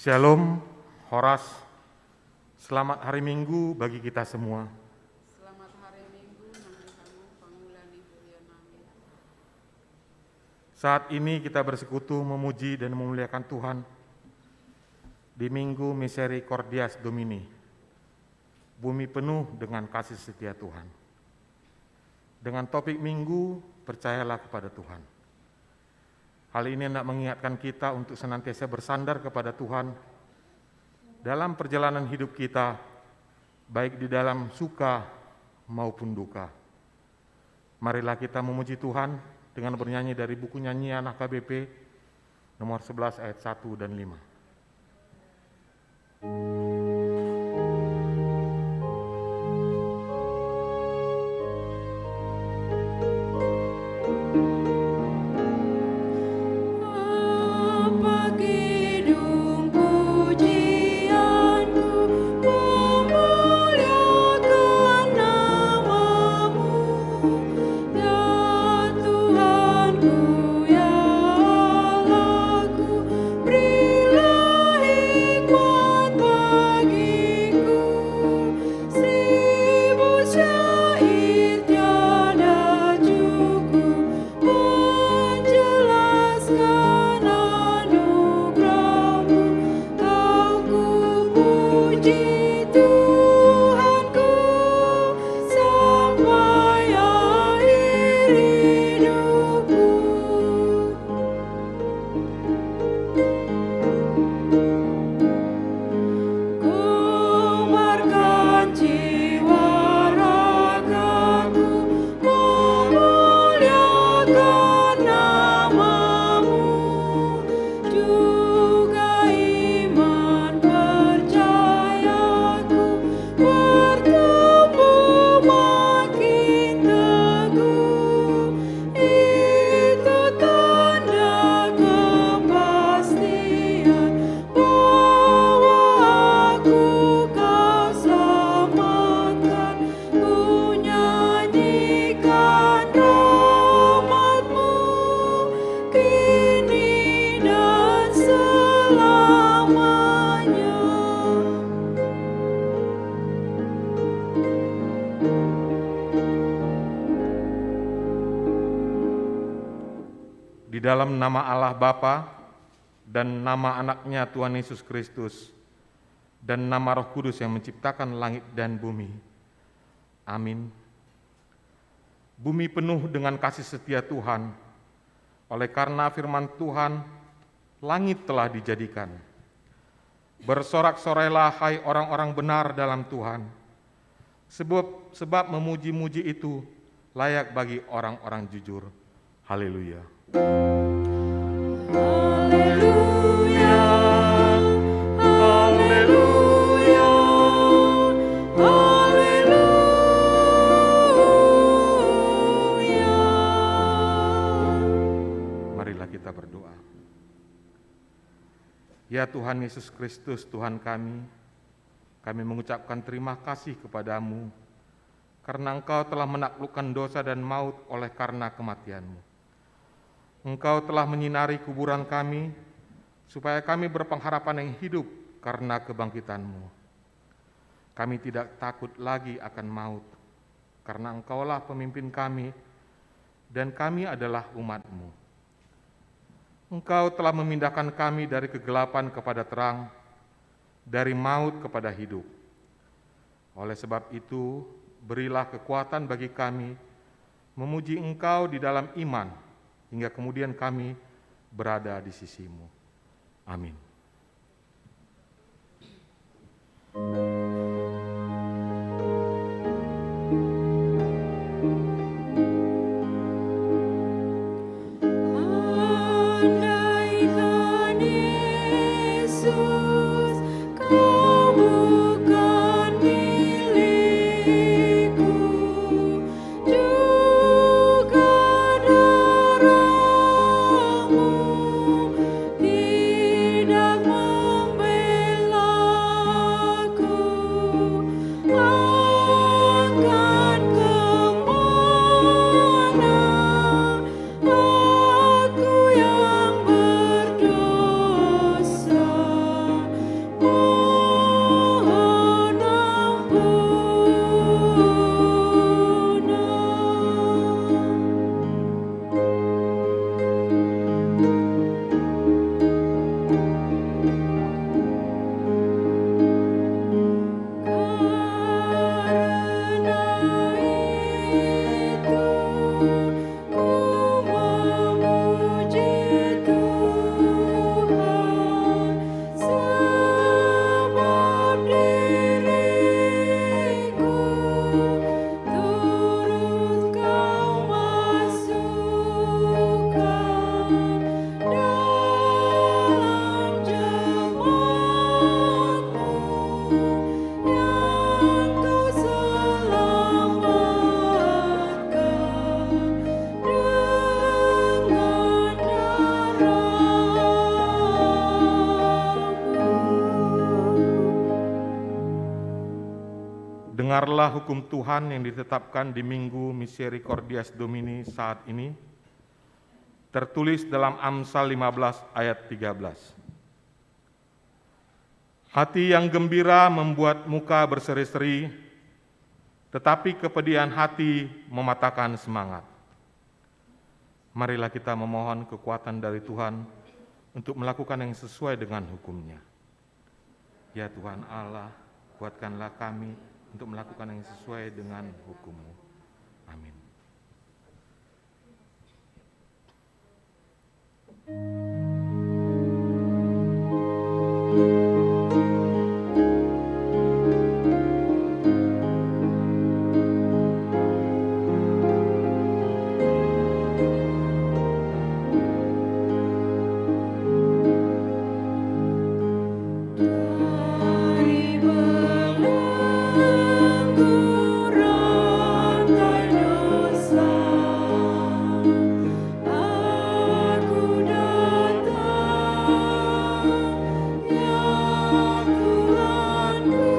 Shalom, Horas. Selamat hari Minggu bagi kita semua. Selamat hari Minggu, nang kamu pangulan liburan nami. Saat ini kita bersekutu memuji dan memuliakan Tuhan di Minggu Misericordias Domini. Bumi penuh dengan kasih setia Tuhan. Dengan topik Minggu, percayalah kepada Tuhan. Hal ini hendak mengingatkan kita untuk senantiasa bersandar kepada Tuhan dalam perjalanan hidup kita, baik di dalam suka maupun duka. Marilah kita memuji Tuhan dengan bernyanyi dari buku nyanyian AKBP nomor 11 ayat 1 dan 5. Di dalam nama Allah Bapa dan nama anaknya Tuhan Yesus Kristus dan nama Roh Kudus yang menciptakan langit dan bumi. Amin. Bumi penuh dengan kasih setia Tuhan. Oleh karena firman Tuhan, langit telah dijadikan. Bersorak-sorailah hai orang-orang benar dalam Tuhan. Sebab memuji-muji itu layak bagi orang-orang jujur. Haleluya. Haleluya, haleluya, haleluya. Marilah kita berdoa. Ya Tuhan Yesus Kristus, Tuhan kami mengucapkan terima kasih kepadamu karena Engkau telah menaklukkan dosa dan maut oleh karena kematian-Mu. Engkau telah menyinari kuburan kami, supaya kami berpengharapan yang hidup karena kebangkitan-Mu. Kami tidak takut lagi akan maut, karena Engkaulah pemimpin kami, dan kami adalah umat-Mu. Engkau telah memindahkan kami dari kegelapan kepada terang, dari maut kepada hidup. Oleh sebab itu, berilah kekuatan bagi kami memuji Engkau di dalam iman, hingga kemudian kami berada di sisi-Mu. Amin. Andaikan Yesus, Kau bukan milikku, juga darah-Mu tidak Dengarlah hukum Tuhan yang ditetapkan di Minggu Misericordias Domini saat ini, tertulis dalam Amsal 15 ayat 13. Hati yang gembira membuat muka berseri-seri, tetapi kepedihan hati mematahkan semangat. Marilah kita memohon kekuatan dari Tuhan untuk melakukan yang sesuai dengan hukum-Nya. Ya Tuhan Allah, kuatkanlah kami untuk melakukan yang sesuai dengan hukum-Mu. Amin. Dari belenggu rantai dosa, aku datang, ya Tuhanku,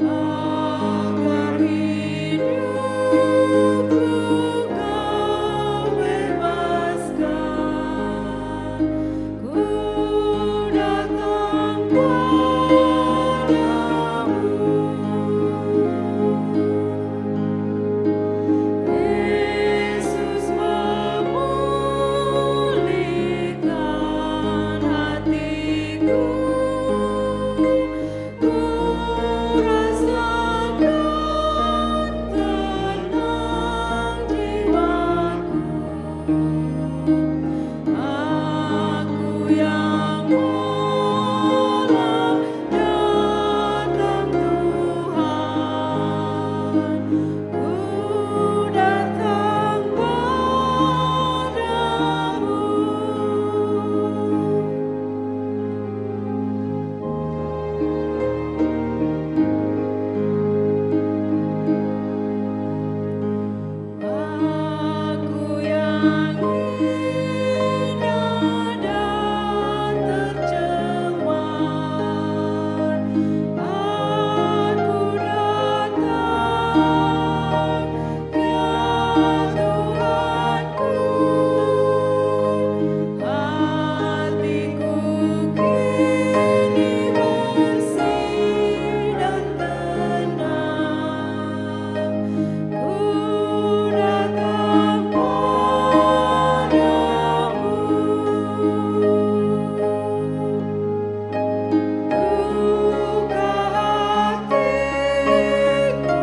agar hidupku Kau bebaskan. Ku datang padamu, Yesus memulihkan hatiku, ku rasakan tenang jiwaku. Aku yang malah datang Tuhan, ku datang padamu. Aku yang hina dan tercemar, aku datang, ya Tuhanku, hatiku kini bersih dan tenang, ku datang padamu. Buka hatiku,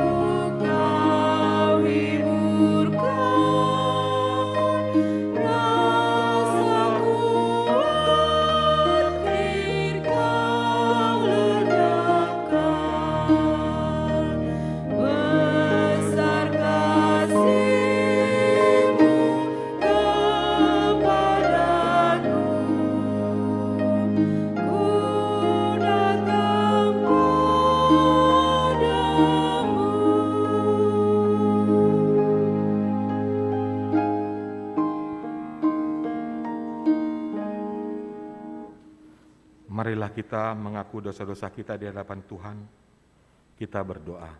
Kau hiburkan rasaku, khawatir Kau lenyapkan. Besar kasih-Mu kepadaku, ku datang padamu. Marilah kita mengaku dosa-dosa kita di hadapan Tuhan. Kita berdoa.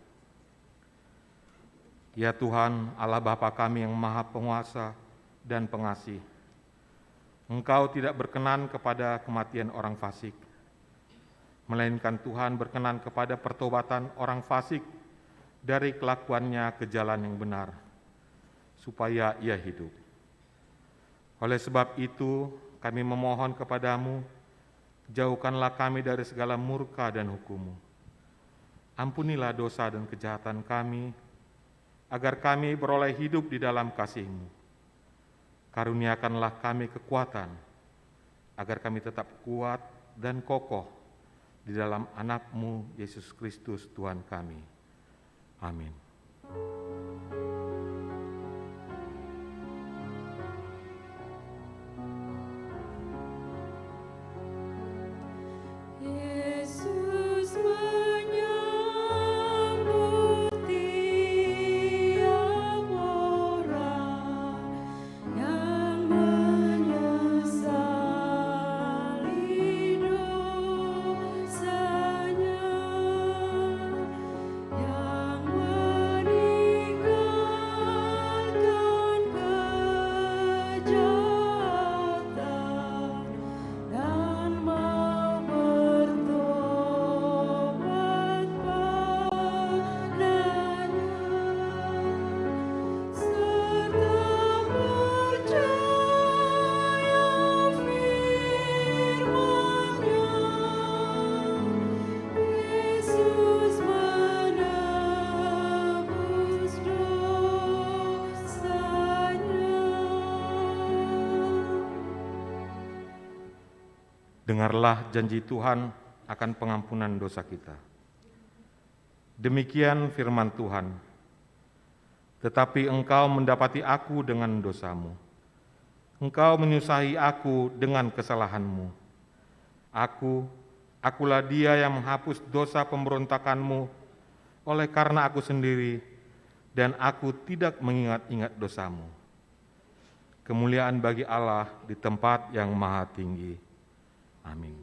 Ya Tuhan, Allah Bapa kami yang Maha Penguasa dan Pengasih, Engkau tidak berkenan kepada kematian orang fasik, melainkan Tuhan berkenan kepada pertobatan orang fasik dari kelakuannya ke jalan yang benar, supaya ia hidup. Oleh sebab itu, kami memohon kepadamu, jauhkanlah kami dari segala murka dan hukum-Mu. Ampunilah dosa dan kejahatan kami, agar kami beroleh hidup di dalam kasih-Mu. Karuniakanlah kami kekuatan, agar kami tetap kuat dan kokoh di dalam anak-Mu, Yesus Kristus Tuhan kami. Amin. Yesus menyambut tiap orang yang menyesali dosanya. dengarlah janji Tuhan akan pengampunan dosa kita. Demikian firman Tuhan. Tetapi engkau mendapati aku dengan dosamu. Engkau menyusahi aku dengan kesalahanmu. Akulah dia yang menghapus dosa pemberontakanmu oleh karena aku sendiri, dan aku tidak mengingat-ingat dosamu. Kemuliaan bagi Allah di tempat yang maha tinggi. Amin.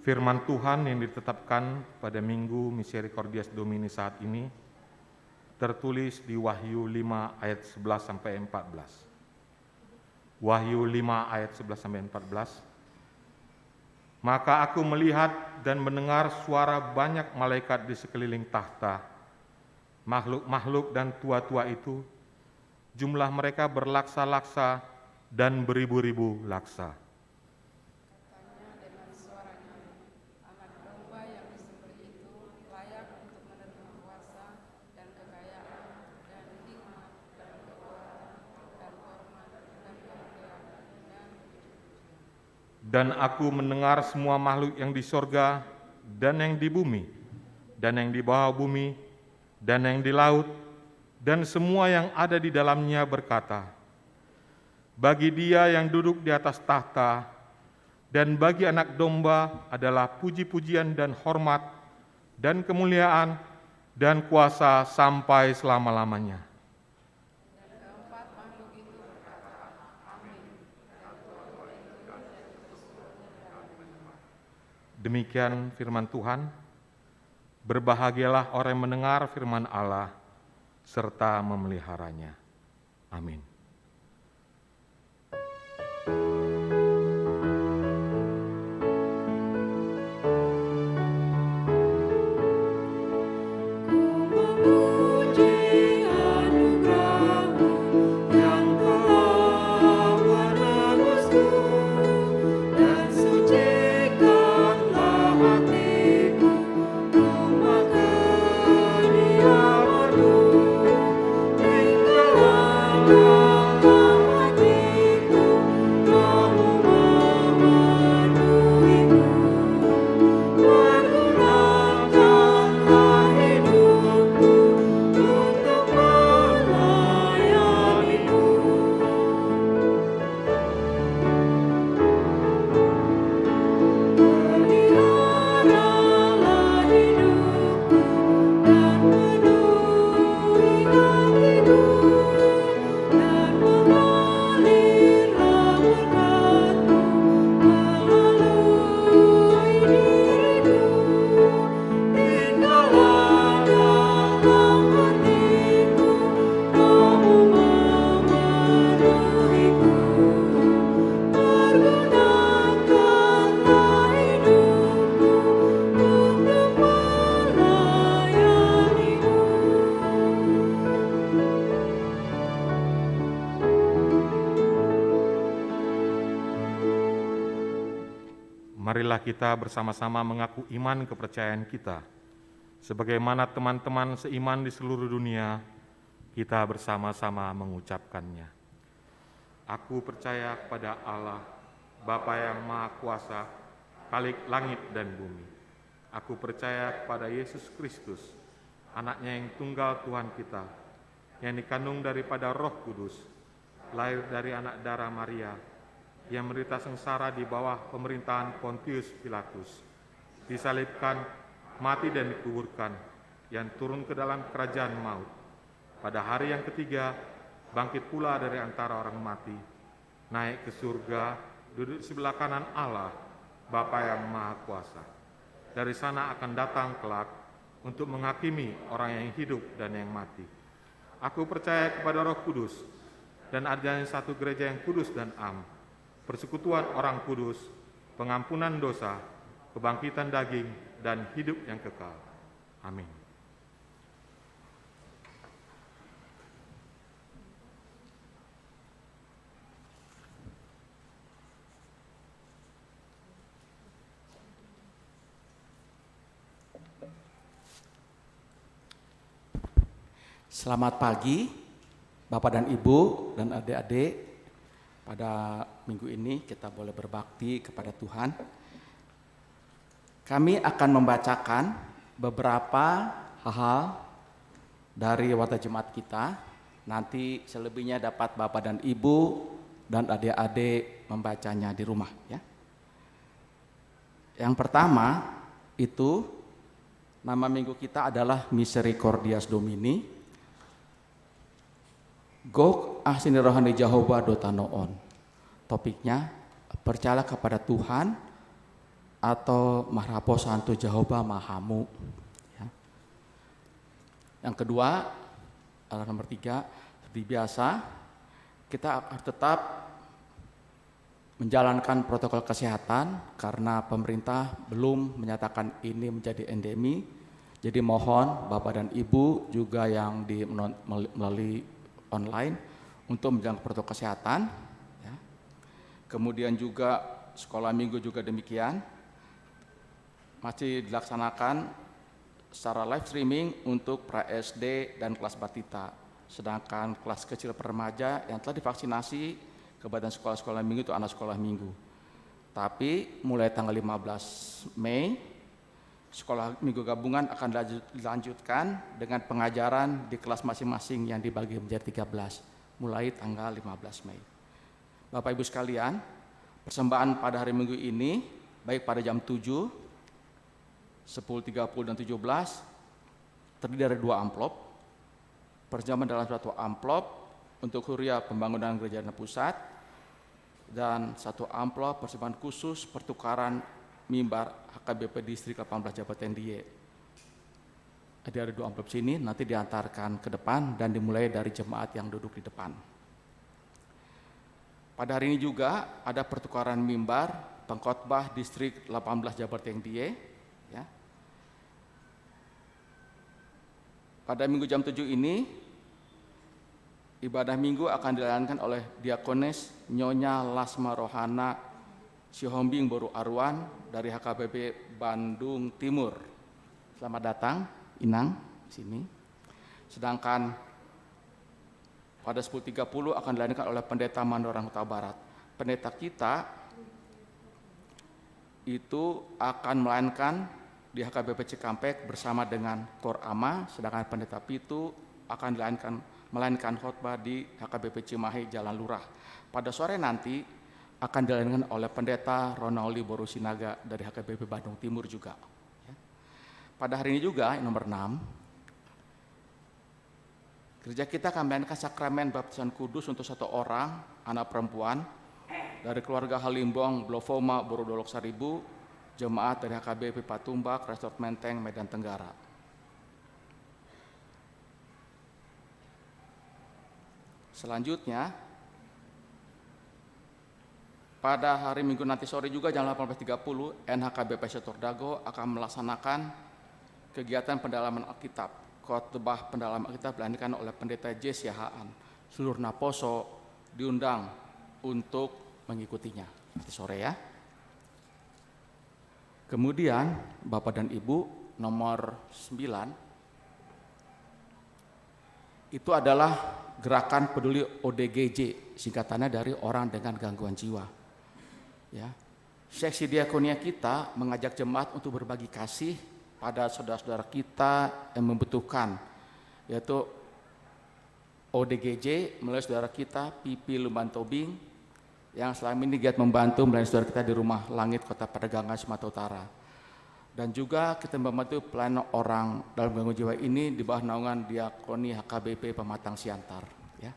Firman Tuhan yang ditetapkan pada Minggu Misericordias Domini saat ini tertulis di Wahyu 5 ayat 11 sampai 14. Wahyu 5 ayat 11 sampai 14. Maka aku melihat dan mendengar suara banyak malaikat di sekeliling tahta, makhluk-makhluk dan tua-tua itu, jumlah mereka berlaksa-laksa dan beribu-ribu laksa. Katanya dengan suara nyaring, anak domba yang disembelih itu layak untuk menerima kuasa dan kekayaan dan hikmat dan kekuatan dan hormat dan kemuliaan dan Dan aku mendengar semua makhluk yang di sorga dan yang di bumi dan yang di bawah bumi dan yang di laut dan semua yang ada di dalamnya berkata, bagi Dia yang duduk di atas tahta dan bagi Anak Domba adalah puji-pujian dan hormat dan kemuliaan dan kuasa sampai selama-lamanya. Dan keempat makhluk itu berkata, Amin. Dan tua-tua itu berseru dan amin. Demikian firman Tuhan. Berbahagialah orang yang mendengar firman Allah serta memeliharanya. Amin. Ku memuji anugerah-Mu yang telah menebusku, dan sucikanlah hatiku rumah kediaman-Mu. Marilah kita bersama-sama mengaku iman kepercayaan kita. Sebagaimana teman-teman seiman di seluruh dunia, kita bersama-sama mengucapkannya. Aku percaya kepada Allah, Bapa yang Maha Kuasa, Khalik langit dan bumi. Aku percaya kepada Yesus Kristus, Anaknya yang tunggal Tuhan kita, yang dikandung daripada Roh Kudus, lahir dari anak darah Maria, yang menderita sengsara di bawah pemerintahan Pontius Pilatus, disalibkan, mati dan dikuburkan, yang turun ke dalam kerajaan maut. Pada hari yang ketiga, bangkit pula dari antara orang mati, naik ke surga, duduk sebelah kanan Allah, Bapa yang Maha Kuasa. Dari sana akan datang kelak untuk menghakimi orang yang hidup dan yang mati. Aku percaya kepada Roh Kudus dan adanya satu gereja yang kudus dan am, persekutuan orang kudus, pengampunan dosa, kebangkitan daging, dan hidup yang kekal. Amin. Selamat pagi, Bapak dan Ibu dan adik-adik. Pada minggu ini kita boleh berbakti kepada Tuhan. Kami akan membacakan beberapa hal dari Warta Jemaat kita. Nanti selebihnya dapat Bapak dan Ibu dan adik-adik membacanya di rumah, ya. Yang pertama itu nama minggu kita adalah Misericordias Domini. Gok ahsini rohani Jehovah dotanoon. Topiknya percaya kepada Tuhan atau Mahrapo Santo Jehovah Mahamu. Ya. Yang kedua adalah nomor 3, seperti biasa kita harus tetap menjalankan protokol kesehatan karena pemerintah belum menyatakan ini menjadi endemi. Jadi mohon Bapak dan Ibu juga yang melalui online untuk menjalankan protokol kesehatan, ya. Kemudian juga sekolah minggu juga demikian masih dilaksanakan secara live streaming untuk pra-SD dan kelas batita, sedangkan kelas kecil remaja yang telah divaksinasi ke badan sekolah-sekolah minggu itu anak sekolah minggu. Tapi mulai tanggal 15 Mei sekolah minggu gabungan akan dilanjutkan dengan pengajaran di kelas masing-masing yang dibagi menjadi 13 mulai tanggal 15 Mei. Bapak Ibu sekalian, persembahan pada hari Minggu ini baik pada jam 7, 10.30 dan 17 terdiri dari 2 amplop. Persembahan dalam satu amplop untuk Huria Pembangunan Gereja Pusat dan 1 amplop persembahan khusus pertukaran mimbar HKBP Distrik 18 Jabatan Die. Jadi ada 2 amplop sini, nanti diantarkan ke depan dan dimulai dari jemaat yang duduk di depan. Pada hari ini juga ada pertukaran mimbar pengkhotbah Distrik 18 Jabatan Die. Ya. Pada minggu jam 7 ini, ibadah minggu akan dilakukan oleh Diakones Nyonya Lasma Rohana Sihombing Boru Arwan dari HKBP Bandung Timur. Selamat datang, Inang, sini. Sedangkan pada 10.30 akan dilanjutkan oleh Pendeta Mandorang Huta Barat. Pendeta kita itu akan melayangkan di HKBP Cikampek bersama dengan Kor Ama, sedangkan Pendeta Pitu akan melayangkan khotbah di HKBP Cimahi Jalan Lurah. Pada sore nanti akan dilayangkan oleh Pendeta Ronaldi Borusinaga dari HKBP Bandung Timur juga. Pada hari ini juga, nomor 6, gereja kita akan melayangkan sakramen baptisan kudus untuk 1 orang anak perempuan dari keluarga Halimbong, Blofoma, Borodolok Saribu, jemaat dari HKBP Patumbak, Resort Menteng, Medan Tenggara. Selanjutnya, pada hari Minggu nanti sore juga jam 18.30, NHKBP Setor Dago akan melaksanakan kegiatan pendalaman Alkitab. Khotbah pendalaman Alkitab dilanjutkan oleh Pendeta J. Siahaan. Seluruh Naposo diundang untuk mengikutinya nanti sore ya. Kemudian Bapak dan Ibu, nomor 9 itu adalah gerakan peduli ODGJ, singkatannya dari orang dengan gangguan jiwa. Ya. Seksi diakonia kita mengajak jemaat untuk berbagi kasih pada saudara-saudara kita yang membutuhkan, yaitu ODGJ melalui saudara kita Pipi Lumban Tobing yang selama ini giat membantu melayani saudara kita di Rumah Langit Kota Perdagangan Sumatera Utara. Dan juga kita membantu pelayanan orang dalam gangguan jiwa ini di bawah naungan Diakoni HKBP Pematang Siantar. Ya.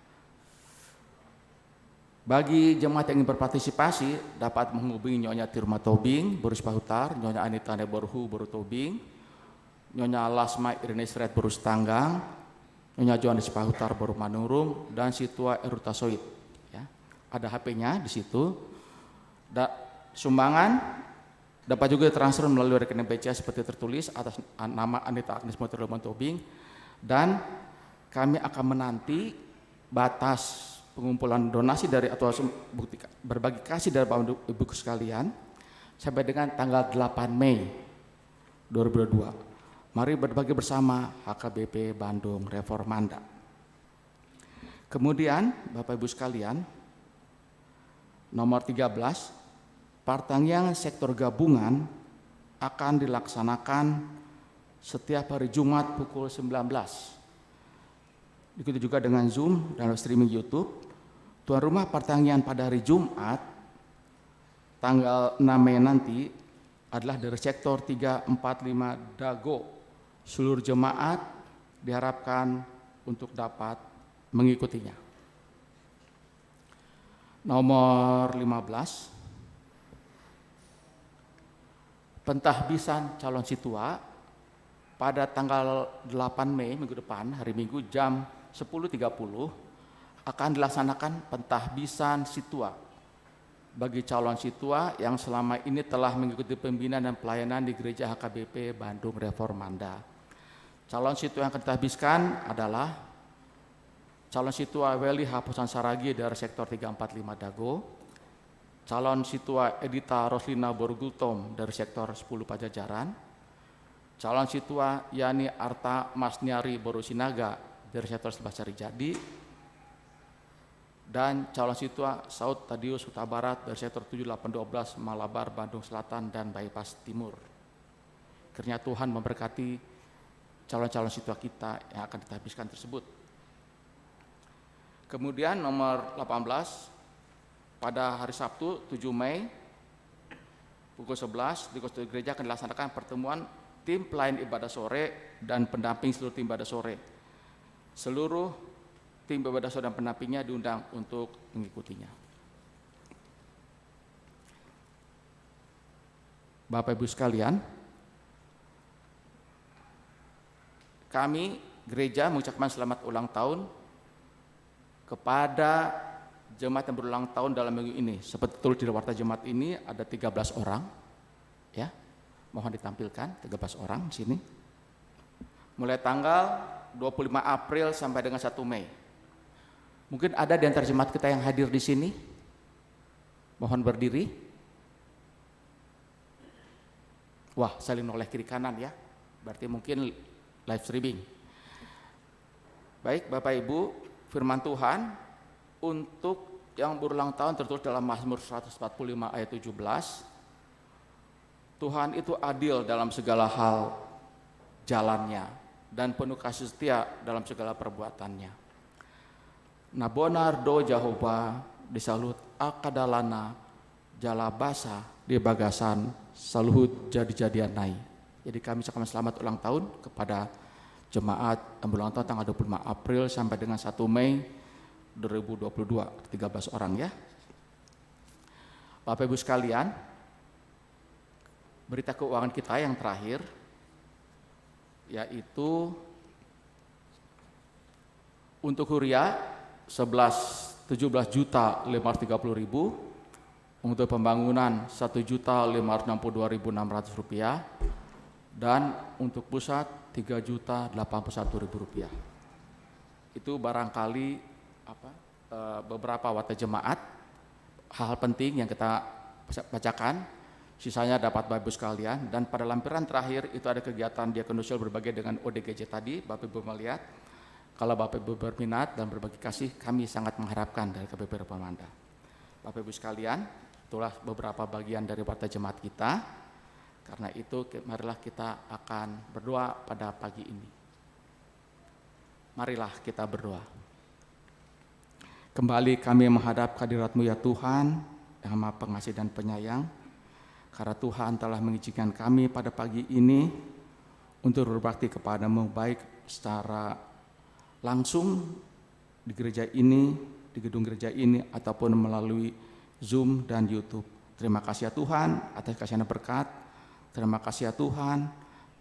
Bagi jemaat yang ingin berpartisipasi dapat menghubungi Nyonya Tirma Tobing, Boru Sipahutar, Nyonya Anita Neborhu, Boru Tobing, Nyonya Lasma Irene Sret, Boru Stanggang, Nyonya Johannes Sipahutar, Boru Manurung, dan Situa Erutasoid. Ya. Ada HP-nya di situ. Sumbangan dapat juga transfer melalui rekening BCA seperti tertulis atas nama Anita Agnes Motorloman Tobing, dan kami akan menanti batas pengumpulan donasi dari atau bukti berbagi kasih dari Bapak Ibu sekalian sampai dengan tanggal 8 Mei 2022. Mari berbagi bersama HKBP Bandung Reformanda. Kemudian Bapak Ibu sekalian, nomor 13, pertanian sektor gabungan akan dilaksanakan setiap hari Jumat pukul 19. Begitu juga dengan Zoom dan streaming YouTube. Tuan rumah pertanian pada hari Jumat tanggal 6 Mei nanti adalah dari sektor 345 Dago. Seluruh jemaat diharapkan untuk dapat mengikutinya. Nomor 15, pentahbisan calon situa pada tanggal 8 Mei minggu depan, hari Minggu jam 10.30 akan dilaksanakan pentahbisan situa bagi calon situa yang selama ini telah mengikuti pembinaan dan pelayanan di Gereja HKBP Bandung Reformanda. Calon situa yang akan ditahbiskan adalah calon situa Weli Hapusan Saragi dari sektor 345 Dago, calon situa Edita Roslina Borgultom dari sektor 10 Pajajaran, calon situa Yani Arta Masniari Borusinaga dari sektor 11 Carijadi, dan calon situa Saud Tadius Huta Barat dari sektor 7812 Malabar Bandung Selatan dan Bypass Timur. Kiranya Tuhan memberkati calon-calon situa kita yang akan ditahbiskan tersebut. Kemudian nomor 18, pada hari Sabtu 7 Mei pukul 11 di Kostur Gereja akan dilaksanakan pertemuan tim pelayan ibadah sore dan pendamping seluruh tim ibadah sore. Seluruh tim ibadah sore dan pendampingnya diundang untuk mengikutinya. Bapak Ibu sekalian, kami gereja mengucapkan selamat ulang tahun kepada jemaat yang berulang tahun dalam minggu ini. Seperti tulis di warta jemaat ini ada 13 orang. Ya. Mohon ditampilkan 13 orang di sini. Mulai tanggal 25 April sampai dengan 1 Mei. Mungkin ada di antara jemaat kita yang hadir di sini. Mohon berdiri. Wah, saling noleh kiri kanan ya. Berarti mungkin live streaming. Baik, Bapak Ibu, firman Tuhan untuk yang berulang tahun tertulis dalam Mazmur 145 ayat 17. Tuhan itu adil dalam segala hal jalannya dan penuh kasih setia dalam segala perbuatannya. Nabonar do Jehovah disalut akadalana jala basa di bagasan saluhut jadi-jadian nai. Jadi kami ucapkan selamat ulang tahun kepada jemaat yang berulang tahun tanggal 25 April sampai dengan 1 Mei 2022, 13 orang ya. Bapak Ibu sekalian, berita keuangan kita yang terakhir yaitu untuk Huria 17.530.000, untuk pembangunan 1.562.600 rupiah, dan untuk pusat 3.081.000 rupiah. Itu barangkali beberapa wata jemaat, hal penting yang kita bacakan. Sisanya dapat Bapak Ibu sekalian. Dan pada lampiran terakhir itu ada kegiatan diakonosial berbagai dengan ODGJ tadi. Bapak Ibu melihat, kalau Bapak Ibu berminat dan berbagi kasih, kami sangat mengharapkan dari KBP Pemanda. Bapak Ibu sekalian, itulah beberapa bagian dari wata jemaat kita. Karena itu marilah kita akan berdoa pada pagi ini. Marilah kita berdoa. Kembali kami menghadap hadirat-Mu ya Tuhan, yang Maha Pengasih dan Penyayang. Karena Tuhan telah mengizinkan kami pada pagi ini untuk berbakti kepada-Mu, baik secara langsung di gereja ini, di gedung gereja ini, ataupun melalui Zoom dan YouTube. Terima kasih ya Tuhan atas kasih dan berkat. Terima kasih ya Tuhan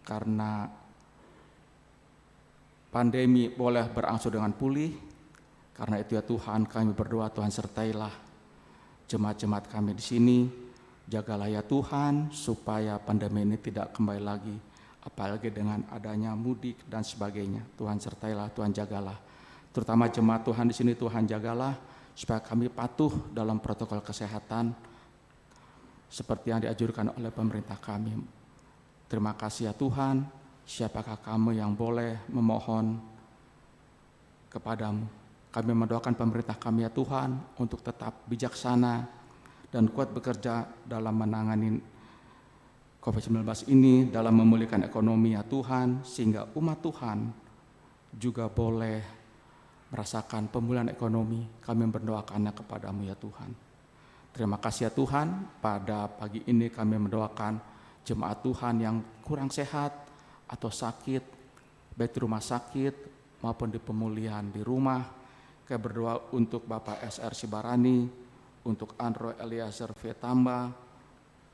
karena pandemi boleh berangsur dengan pulih. Karena itu ya Tuhan kami berdoa, Tuhan sertailah jemaat-jemaat kami di sini. Jagalah ya Tuhan supaya pandemi ini tidak kembali lagi, apalagi dengan adanya mudik dan sebagainya. Tuhan sertailah, Tuhan jagalah. Terutama jemaat Tuhan di sini, Tuhan jagalah supaya kami patuh dalam protokol kesehatan seperti yang dianjurkan oleh pemerintah kami. Terima kasih ya Tuhan. Siapakah kamu yang boleh memohon kepadamu? Kami mendoakan pemerintah kami ya Tuhan untuk tetap bijaksana dan kuat bekerja dalam menangani COVID-19 ini, dalam memulihkan ekonomi ya Tuhan, sehingga umat Tuhan juga boleh merasakan pemulihan ekonomi. Kami berdoakannya kepadamu ya Tuhan. Terima kasih ya Tuhan, pada pagi ini kami mendoakan jemaat Tuhan yang kurang sehat atau sakit, baik di rumah sakit maupun di pemulihan di rumah. Kami berdoa untuk Bapak SR Sibarani, untuk Andro Eliezer V. Tamba,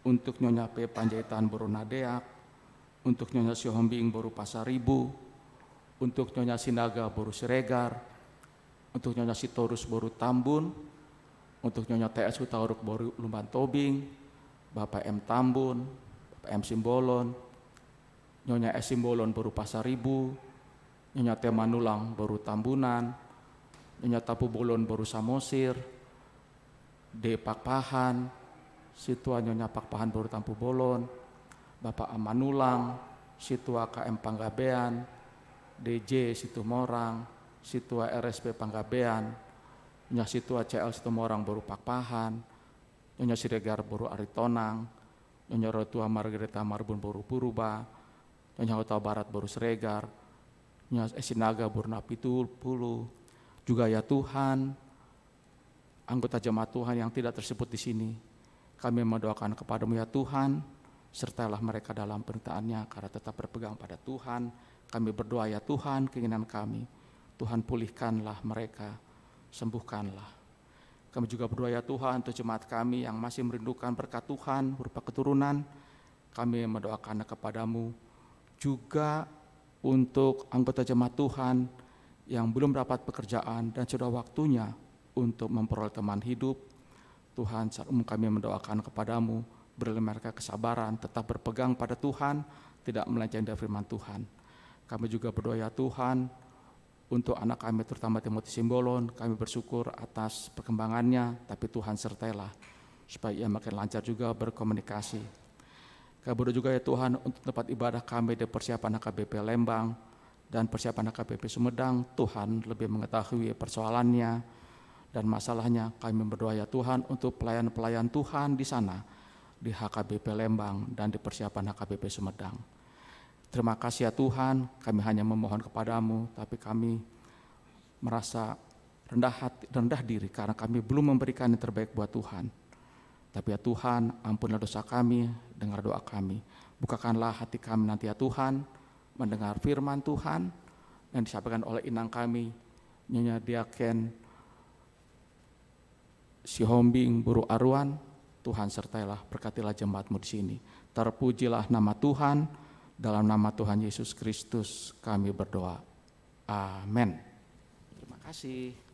untuk Nyonya P. Panjaitan Boru Nadeak, untuk Nyonya Sihombing Boru Pasaribu, untuk Nyonya Sinaga Boru Siregar, untuk Nyonya Sitorus Boru Tambun, untuk Nyonya TS Hutauruk Boru Lumban Tobing, Bapak M. Tambun, Bapak M. Simbolon, Nyonya S. Simbolon Boru Pasaribu, Nyonya T. Manulang Boru Tambunan, Nyonya Tapu Bolon Boru Samosir, D. Pakpahan, Situa Nyonya Pakpahan Boru Tampu Bolon, Bapak Amanulang, Situa KM Panggabean, DJ Situmorang, Situa RSP Panggabean, Nyonya Situa CL Situmorang Boru Pakpahan, Nyonya Siregar Boru Aritonang, Nyonya Rotua Margareta Marbun Boru Puruba, Nyonya Huta Barat Boru Siregar, Nyonya Esinaga Boru Napitul Pulu. Juga ya Tuhan, anggota jemaat Tuhan yang tidak tersebut di sini, kami mendoakan kepadamu ya Tuhan, sertalah mereka dalam perintahannya karena tetap berpegang pada Tuhan. Kami berdoa ya Tuhan, keinginan kami, Tuhan pulihkanlah mereka, sembuhkanlah. Kami juga berdoa ya Tuhan untuk jemaat kami yang masih merindukan berkat Tuhan berupa keturunan. Kami mendoakan kepadamu juga untuk anggota jemaat Tuhan yang belum dapat pekerjaan dan sudah waktunya untuk memperoleh teman hidup. Tuhan, saat umum kami mendoakan kepadamu, berilah mereka kesabaran, tetap berpegang pada Tuhan, tidak melenceng dari firman Tuhan. Kami juga berdoa ya Tuhan, untuk anak kami terutama Timotius Simbolon, kami bersyukur atas perkembangannya, tapi Tuhan sertailah, supaya ia makin lancar juga berkomunikasi. Kami berdoa juga ya Tuhan, untuk tempat ibadah kami di persiapan HKBP Lembang, dan persiapan HKBP Sumedang, Tuhan lebih mengetahui persoalannya dan masalahnya. Kami berdoa ya Tuhan untuk pelayan-pelayan Tuhan di sana, di HKBP Lembang dan di persiapan HKBP Sumedang. Terima kasih ya Tuhan, kami hanya memohon kepadamu, tapi kami merasa rendah diri karena kami belum memberikan yang terbaik buat Tuhan. Tapi ya Tuhan, ampunilah dosa kami, dengar doa kami. Bukakanlah hati kami nanti ya Tuhan, mendengar firman Tuhan yang disampaikan oleh inang kami, Nyonya Diaken Sihombing Buru Arwan. Tuhan sertailah, berkatilah jemaat-Mu di sini. Terpujilah nama Tuhan, dalam nama Tuhan Yesus Kristus kami berdoa. Amin. Terima kasih.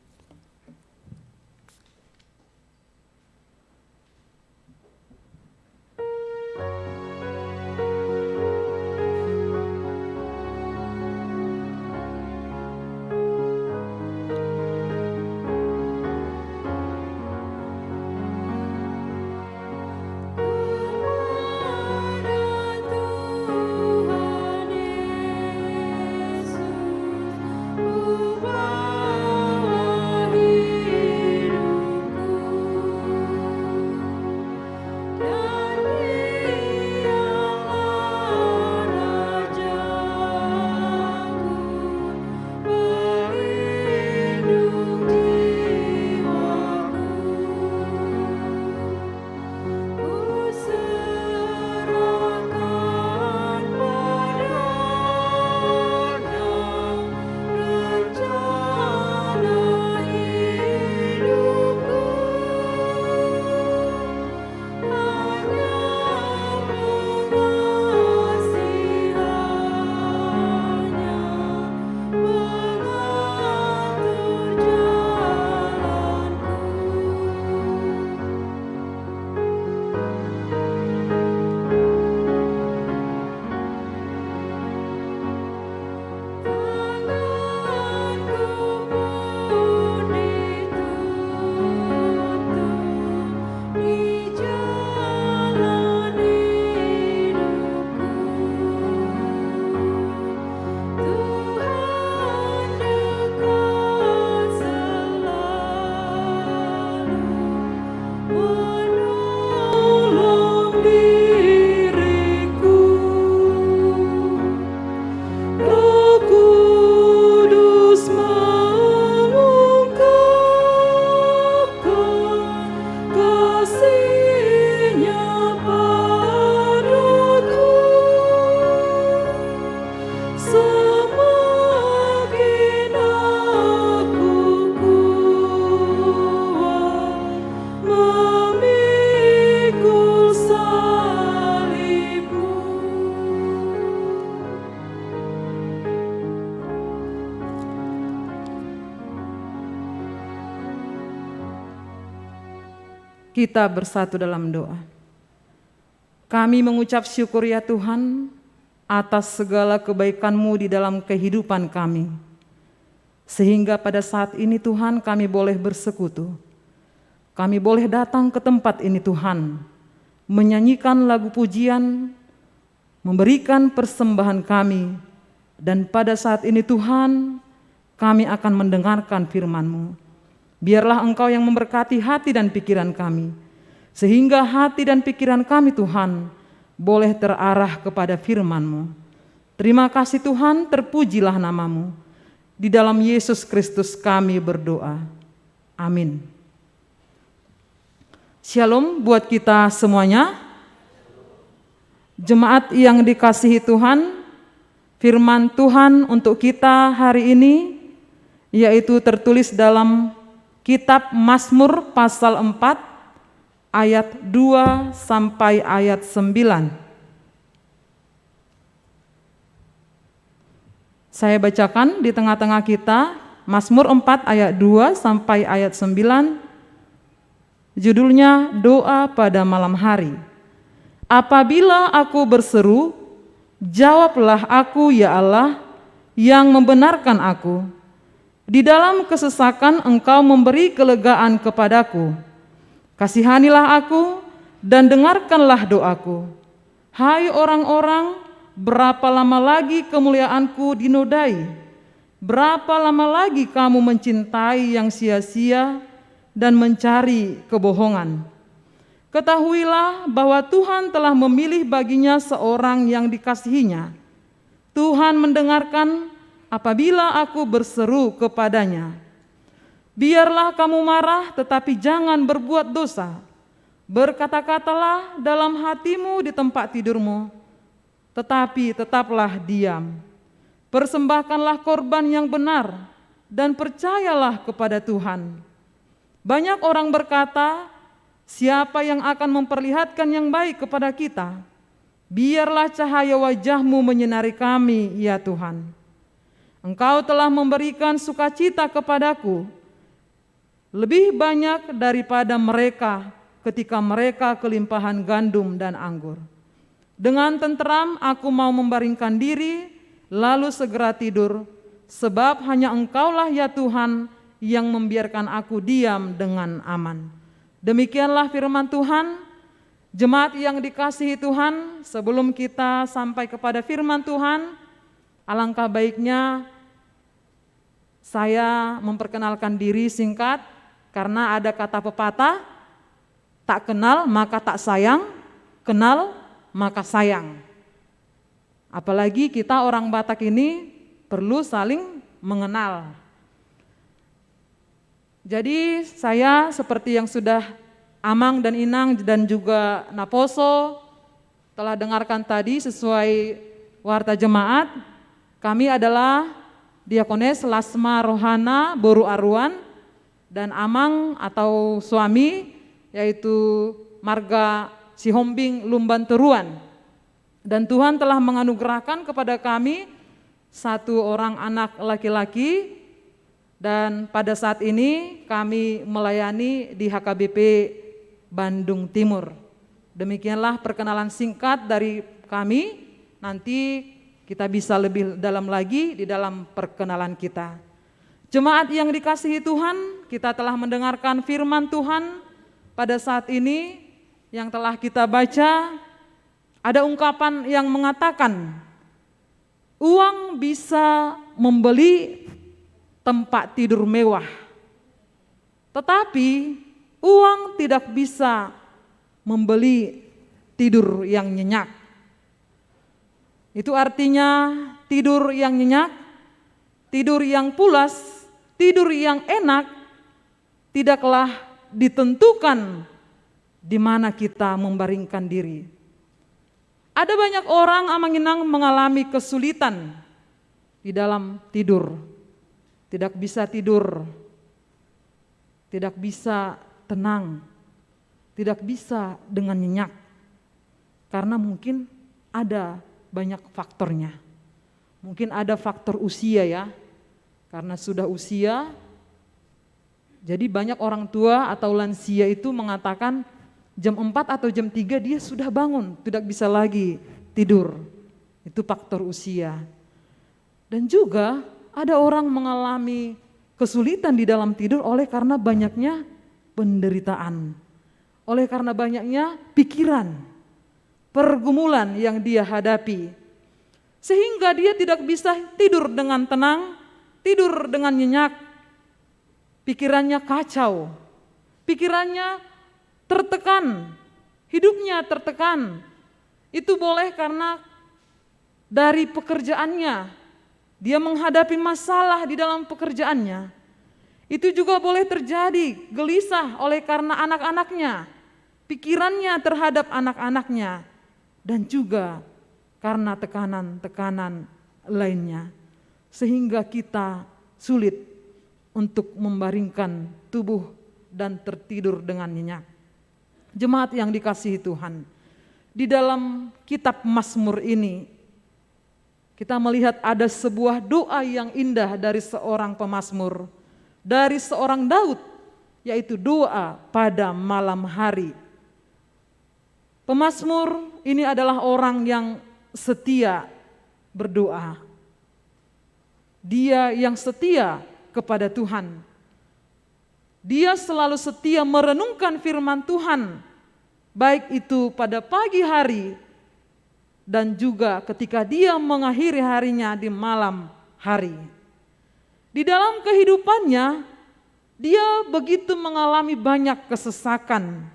Kita bersatu dalam doa. Kami mengucap syukur ya Tuhan atas segala kebaikan-Mu di dalam kehidupan kami. Sehingga pada saat ini Tuhan kami boleh bersekutu. Kami boleh datang ke tempat ini Tuhan, menyanyikan lagu pujian, memberikan persembahan kami. Dan pada saat ini Tuhan, kami akan mendengarkan firman-Mu. Biarlah Engkau yang memberkati hati dan pikiran kami, sehingga hati dan pikiran kami Tuhan boleh terarah kepada firman-Mu. Terima kasih Tuhan, terpujilah nama-Mu. Di dalam Yesus Kristus kami berdoa. Amin. Shalom buat kita semuanya. Jemaat yang dikasihi Tuhan, firman Tuhan untuk kita hari ini yaitu tertulis dalam Kitab Mazmur pasal 4 ayat 2 sampai ayat 9. Saya bacakan di tengah-tengah kita Mazmur 4 ayat 2 sampai ayat 9. Judulnya Doa pada Malam Hari. Apabila aku berseru, jawablah aku ya Allah yang membenarkan aku. Di dalam kesesakan Engkau memberi kelegaan kepadaku. Kasihanilah aku dan dengarkanlah doaku. Hai orang-orang, berapa lama lagi kemuliaanku dinodai? Berapa lama lagi kamu mencintai yang sia-sia dan mencari kebohongan? Ketahuilah bahwa Tuhan telah memilih baginya seorang yang dikasihinya. Tuhan mendengarkan apabila aku berseru kepadanya. Biarlah kamu marah, tetapi jangan berbuat dosa. Berkata-katalah dalam hatimu di tempat tidurmu, tetapi tetaplah diam. Persembahkanlah korban yang benar dan percayalah kepada Tuhan. Banyak orang berkata, siapa yang akan memperlihatkan yang baik kepada kita? Biarlah cahaya wajah-Mu menyinari kami, ya Tuhan. Engkau telah memberikan sukacita kepadaku, lebih banyak daripada mereka ketika mereka kelimpahan gandum dan anggur. Dengan tenteram aku mau membaringkan diri, lalu segera tidur, sebab hanya Engkaulah ya Tuhan yang membiarkan aku diam dengan aman. Demikianlah firman Tuhan. Jemaat yang dikasihi Tuhan, sebelum kita sampai kepada firman Tuhan, alangkah baiknya saya memperkenalkan diri singkat, karena ada kata pepatah, tak kenal maka tak sayang, kenal maka sayang. Apalagi kita orang Batak ini perlu saling mengenal. Jadi saya seperti yang sudah Amang dan Inang dan juga Naposo telah dengarkan tadi sesuai warta jemaat, kami adalah Diakones Lasma Rohana Boru Aruan dan Amang atau suami yaitu Marga Sihombing Lumban Teruan. Dan Tuhan telah menganugerahkan kepada kami satu orang anak laki-laki, dan pada saat ini kami melayani di HKBP Bandung Timur. Demikianlah perkenalan singkat dari kami, nanti kita bisa lebih dalam lagi di dalam perkenalan kita. Jemaat yang dikasihi Tuhan, kita telah mendengarkan firman Tuhan pada saat ini yang telah kita baca. Ada ungkapan yang mengatakan, uang bisa membeli tempat tidur mewah, tetapi uang tidak bisa membeli tidur yang nyenyak. Itu artinya tidur yang nyenyak, tidur yang pulas, tidur yang enak tidaklah ditentukan di mana kita membaringkan diri. Ada banyak orang Amanginang mengalami kesulitan di dalam tidur. Tidak bisa tidur, tidak bisa tenang, tidak bisa dengan nyenyak. Karena mungkin ada banyak faktornya. Mungkin ada faktor usia ya, karena sudah usia. Jadi banyak orang tua atau lansia itu mengatakan jam 4 atau jam 3 dia sudah bangun, tidak bisa lagi tidur. Itu faktor usia. Dan juga ada orang mengalami kesulitan di dalam tidur oleh karena banyaknya penderitaan, oleh karena banyaknya pikiran, pergumulan yang dia hadapi. Sehingga dia tidak bisa tidur dengan tenang, tidur dengan nyenyak, pikirannya kacau, pikirannya tertekan, hidupnya tertekan. Itu boleh karena dari pekerjaannya, dia menghadapi masalah di dalam pekerjaannya. Itu juga boleh terjadi gelisah oleh karena anak-anaknya, pikirannya terhadap anak-anaknya, dan juga karena tekanan-tekanan lainnya. Sehingga kita sulit untuk membaringkan tubuh dan tertidur dengan nyenyak. Jemaat yang dikasihi Tuhan, di dalam kitab Mazmur ini kita melihat ada sebuah doa yang indah dari seorang pemazmur, dari seorang Daud, yaitu doa pada malam hari. Pemazmur ini adalah orang yang setia berdoa. Dia yang setia kepada Tuhan. Dia selalu setia merenungkan firman Tuhan, baik itu pada pagi hari dan juga ketika dia mengakhiri harinya di malam hari. Di dalam kehidupannya, dia begitu mengalami banyak kesesakan,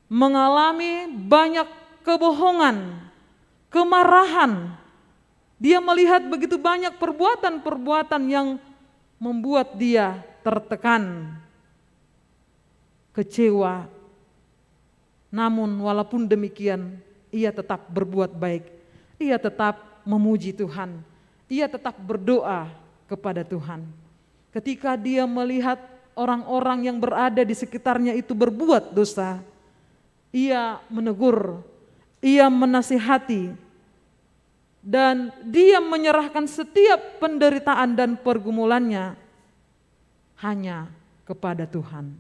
mengalami banyak kebohongan, kemarahan. Dia melihat begitu banyak perbuatan-perbuatan yang membuat dia tertekan, kecewa. Namun walaupun demikian, ia tetap berbuat baik. Ia tetap memuji Tuhan. Ia tetap berdoa kepada Tuhan. Ketika dia melihat orang-orang yang berada di sekitarnya itu berbuat dosa, ia menegur, ia menasihati, dan dia menyerahkan setiap penderitaan dan pergumulannya hanya kepada Tuhan.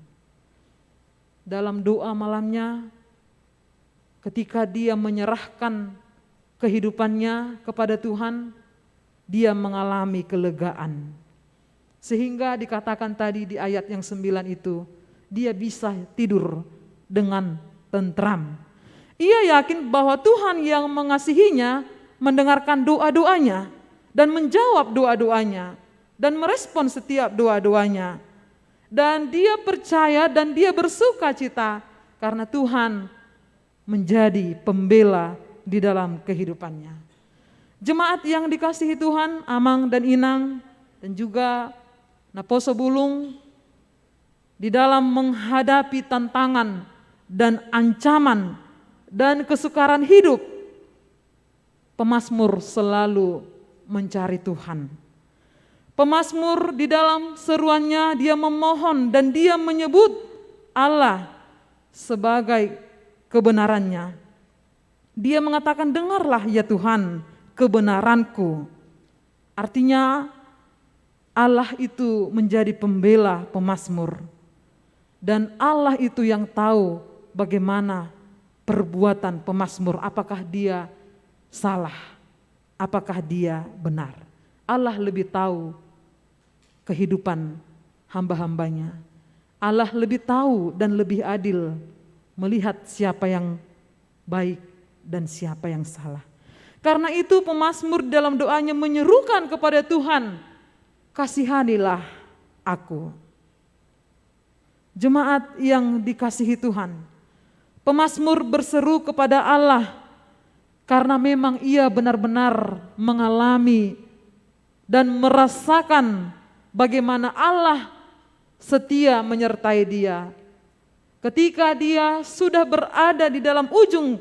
Dalam doa malamnya, ketika dia menyerahkan kehidupannya kepada Tuhan, dia mengalami kelegaan. Sehingga dikatakan tadi di ayat yang 9 itu, dia bisa tidur dengan tentram. Ia yakin bahwa Tuhan yang mengasihinya mendengarkan doa-doanya dan menjawab doa-doanya dan merespon setiap doa-doanya. Dan dia percaya dan dia bersuka cita karena Tuhan menjadi pembela di dalam kehidupannya. Jemaat yang dikasihi Tuhan, Amang dan Inang, dan juga Naposo Bulung, di dalam menghadapi tantangan dan ancaman dan kesukaran hidup, pemazmur selalu mencari Tuhan. Pemazmur di dalam seruannya dia memohon dan dia menyebut Allah sebagai kebenarannya. Dia mengatakan, dengarlah ya Tuhan kebenaranku. Artinya Allah itu menjadi pembela pemazmur. Dan Allah itu yang tahu bagaimana perbuatan pemazmur, apakah dia salah, apakah dia benar. Allah lebih tahu kehidupan hamba-hambanya. Allah lebih tahu dan lebih adil melihat siapa yang baik dan siapa yang salah. Karena itu pemazmur dalam doanya menyerukan kepada Tuhan, kasihanilah aku. Jemaat yang dikasihi Tuhan, pemazmur berseru kepada Allah karena memang ia benar-benar mengalami dan merasakan bagaimana Allah setia menyertai dia. Ketika dia sudah berada di dalam ujung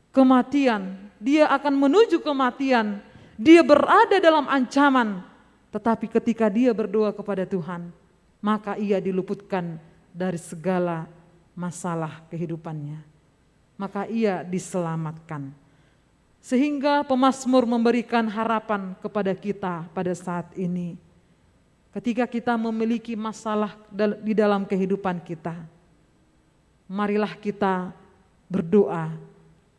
kematian, dia akan menuju kematian, dia berada dalam ancaman, tetapi ketika dia berdoa kepada Tuhan, maka ia diluputkan dari segala masalah kehidupannya. Maka ia diselamatkan. Sehingga pemazmur memberikan harapan kepada kita pada saat ini. Ketika kita memiliki masalah di dalam kehidupan kita, marilah kita berdoa,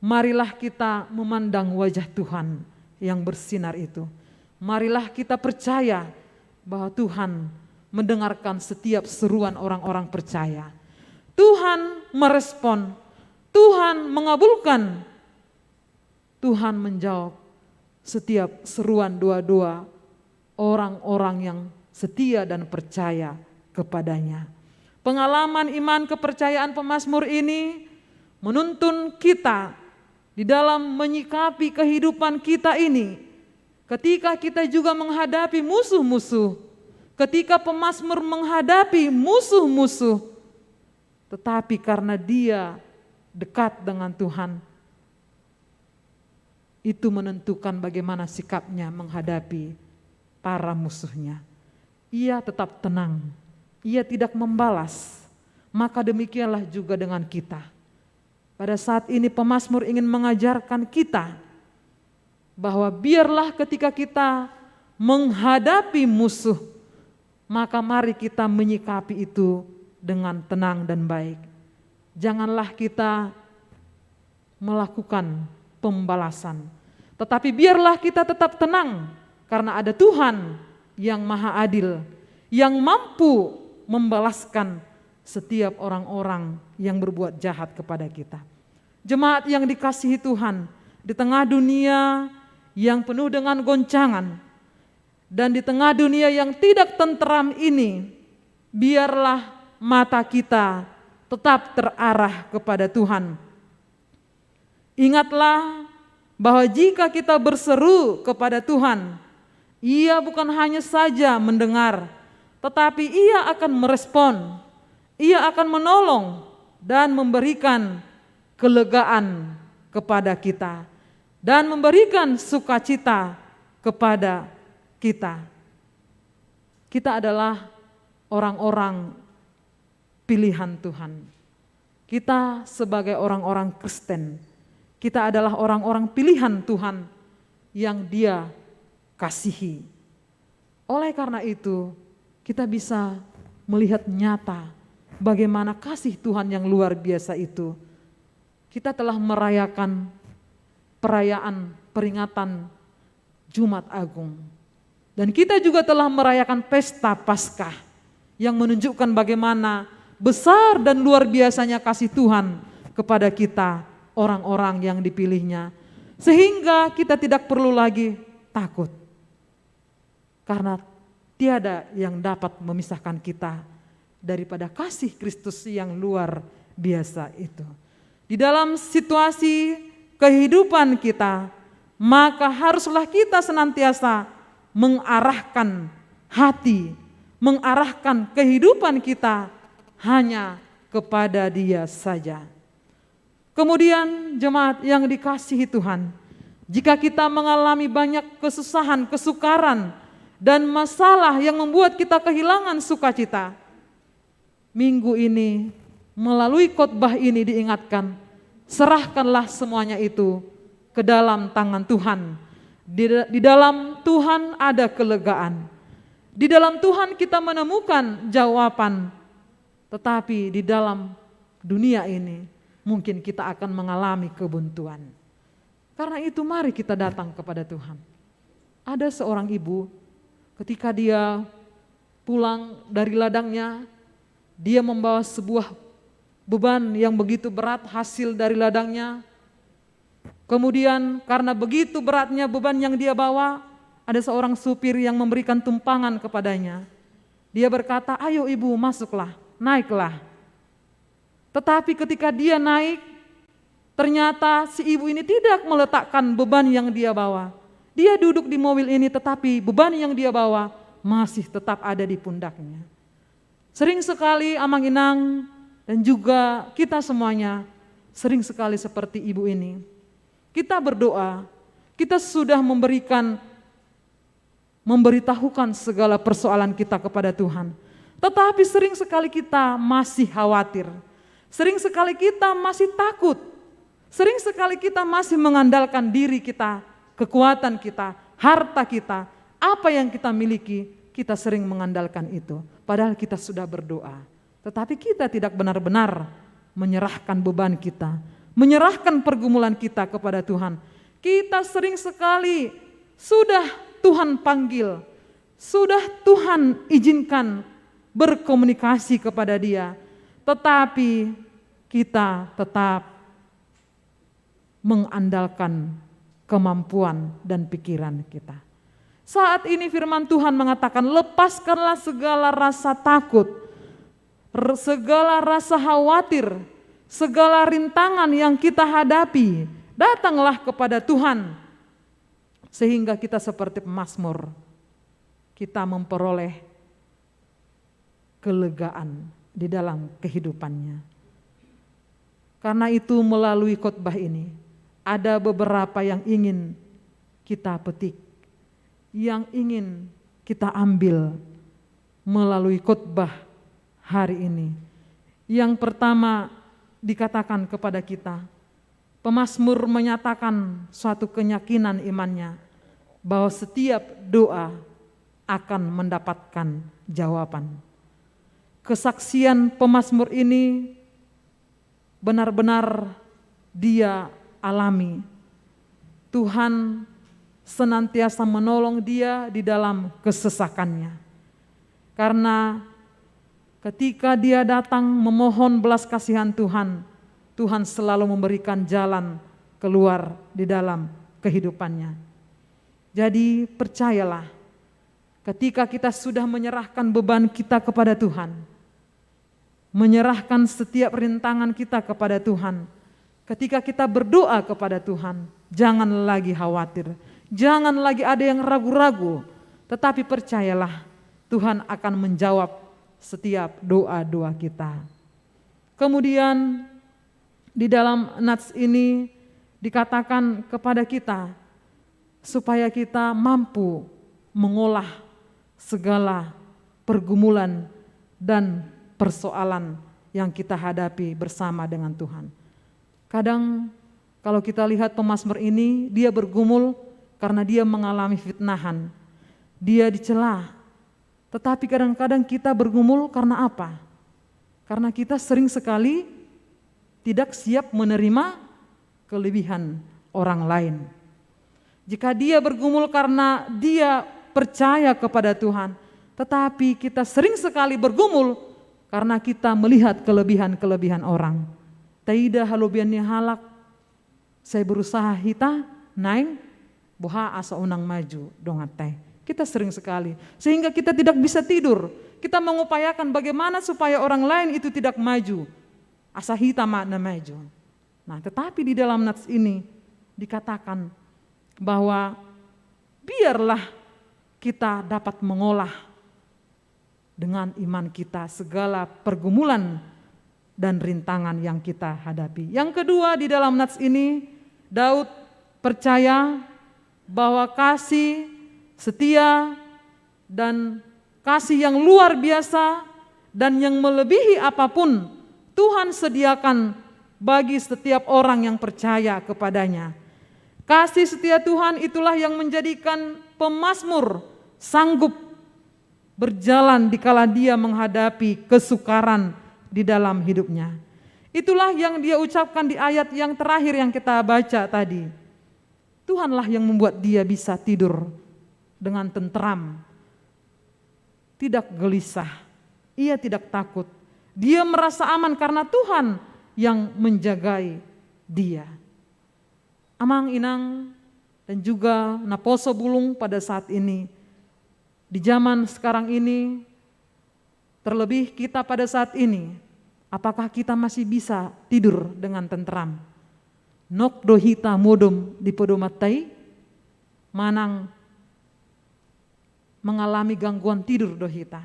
marilah kita memandang wajah Tuhan yang bersinar itu. Marilah kita percaya bahwa Tuhan mendengarkan setiap seruan orang-orang percaya. Tuhan merespon, Tuhan mengabulkan, Tuhan menjawab setiap seruan doa-doa orang-orang yang setia dan percaya kepadanya. Pengalaman iman kepercayaan pemazmur ini menuntun kita di dalam menyikapi kehidupan kita ini. Ketika kita juga menghadapi musuh-musuh, ketika pemazmur menghadapi musuh-musuh, tetapi karena dia dekat dengan Tuhan, itu menentukan bagaimana sikapnya menghadapi para musuhnya. Ia tetap tenang, ia tidak membalas. Maka demikianlah juga dengan kita. Pada saat ini pemazmur ingin mengajarkan kita bahwa biarlah ketika kita menghadapi musuh, maka mari kita menyikapi itu dengan tenang dan baik. Janganlah kita melakukan pembalasan, tetapi biarlah kita tetap tenang karena ada Tuhan yang maha adil, yang mampu membalaskan setiap orang-orang yang berbuat jahat kepada kita. Jemaat yang dikasihi Tuhan, di tengah dunia yang penuh dengan goncangan, dan di tengah dunia yang tidak tentram ini, biarlah mata kita tetap terarah kepada Tuhan. Ingatlah bahwa jika kita berseru kepada Tuhan, Ia bukan hanya saja mendengar, tetapi Ia akan merespon, Ia akan menolong dan memberikan kelegaan kepada kita dan memberikan sukacita kepada kita. Kita adalah orang-orang pilihan Tuhan. Kita sebagai orang-orang Kristen, kita adalah orang-orang pilihan Tuhan yang Dia kasihi. Oleh karena itu, kita bisa melihat nyata bagaimana kasih Tuhan yang luar biasa itu. Kita telah merayakan perayaan peringatan Jumat Agung. Dan kita juga telah merayakan pesta Paskah yang menunjukkan bagaimana besar dan luar biasanya kasih Tuhan kepada kita, orang-orang yang dipilihnya. Sehingga kita tidak perlu lagi takut. Karena tiada yang dapat memisahkan kita daripada kasih Kristus yang luar biasa itu. Di dalam situasi kehidupan kita, maka haruslah kita senantiasa mengarahkan hati, mengarahkan kehidupan kita hanya kepada Dia saja. Kemudian jemaat yang dikasihi Tuhan, jika kita mengalami banyak kesusahan, kesukaran, dan masalah yang membuat kita kehilangan sukacita, minggu ini melalui khotbah ini diingatkan, serahkanlah semuanya itu ke dalam tangan Tuhan. Di dalam Tuhan ada kelegaan. Di dalam Tuhan kita menemukan jawaban. Tetapi di dalam dunia ini mungkin kita akan mengalami kebuntuan. Karena itu mari kita datang kepada Tuhan. Ada seorang ibu ketika dia pulang dari ladangnya, dia membawa sebuah beban yang begitu berat hasil dari ladangnya. Kemudian karena begitu beratnya beban yang dia bawa, ada seorang supir yang memberikan tumpangan kepadanya. Dia berkata, ayo ibu masuklah, naiklah. Tetapi ketika dia naik, ternyata si ibu ini tidak meletakkan beban yang dia bawa. Dia duduk di mobil ini tetapi beban yang dia bawa masih tetap ada di pundaknya. Sering sekali Amang Inang dan juga kita semuanya sering sekali seperti ibu ini. Kita berdoa, kita sudah memberitahukan segala persoalan kita kepada Tuhan. Tetapi sering sekali kita masih khawatir. Sering sekali kita masih takut. Sering sekali kita masih mengandalkan diri kita, kekuatan kita, harta kita, apa yang kita miliki, kita sering mengandalkan itu. Padahal kita sudah berdoa. Tetapi kita tidak benar-benar menyerahkan beban kita, menyerahkan pergumulan kita kepada Tuhan. Kita sering sekali sudah Tuhan panggil, sudah Tuhan izinkan berkomunikasi kepada Dia, tetapi kita tetap mengandalkan kemampuan dan pikiran kita. Saat ini firman Tuhan mengatakan, lepaskanlah segala rasa takut, segala rasa khawatir, segala rintangan yang kita hadapi, datanglah kepada Tuhan. Sehingga kita seperti pemazmur, kita memperoleh kelegaan di dalam kehidupannya. Karena itu melalui khotbah ini, ada beberapa yang ingin kita petik, yang ingin kita ambil melalui khotbah hari ini. Yang pertama, dikatakan kepada kita, pemazmur menyatakan suatu keyakinan imannya bahwa setiap doa akan mendapatkan jawaban. Kesaksian pemazmur ini benar-benar dia alami. Tuhan senantiasa menolong dia di dalam kesesakannya. Karena ketika dia datang memohon belas kasihan Tuhan, Tuhan selalu memberikan jalan keluar di dalam kehidupannya. Jadi percayalah, ketika kita sudah menyerahkan beban kita kepada Tuhan, menyerahkan setiap rintangan kita kepada Tuhan, ketika kita berdoa kepada Tuhan, jangan lagi khawatir, jangan lagi ada yang ragu-ragu, tetapi percayalah Tuhan akan menjawab setiap doa-doa kita. Kemudian di dalam nats ini dikatakan kepada kita supaya kita mampu mengolah segala pergumulan dan persoalan yang kita hadapi bersama dengan Tuhan. Kadang kalau kita lihat pemazmur ini, dia bergumul karena dia mengalami fitnahan, dia dicela. Tetapi kadang-kadang kita bergumul karena apa? Karena kita sering sekali tidak siap menerima kelebihan orang lain. Jika dia bergumul karena dia percaya kepada Tuhan, tetapi kita sering sekali bergumul karena kita melihat kelebihan-kelebihan orang. Taida halubiannya halak, saya berusaha hita, naing, boha asa unang maju dongatay. Kita sering sekali, sehingga kita tidak bisa tidur. Kita mengupayakan bagaimana supaya orang lain itu tidak maju. Asa hita makna maju. Nah, tetapi di dalam nats ini dikatakan bahwa biarlah kita dapat mengolah dengan iman kita segala pergumulan dan rintangan yang kita hadapi. Yang kedua di dalam nats ini, Daud percaya bahwa kasih, setia, dan kasih yang luar biasa dan yang melebihi apapun Tuhan sediakan bagi setiap orang yang percaya kepadanya. Kasih setia Tuhan itulah yang menjadikan pemazmur sanggup berjalan dikala dia menghadapi kesukaran di dalam hidupnya. Itulah yang dia ucapkan di ayat yang terakhir yang kita baca tadi. Tuhanlah yang membuat dia bisa tidur dengan tentram, tidak gelisah, ia tidak takut. Dia merasa aman karena Tuhan yang menjagai dia. Amang inang dan juga naposo bulung pada saat ini, di zaman sekarang ini, terlebih kita pada saat ini, apakah kita masih bisa tidur dengan tentram? Nok dohita modum di podomatai, manang mengalami gangguan tidur dohita.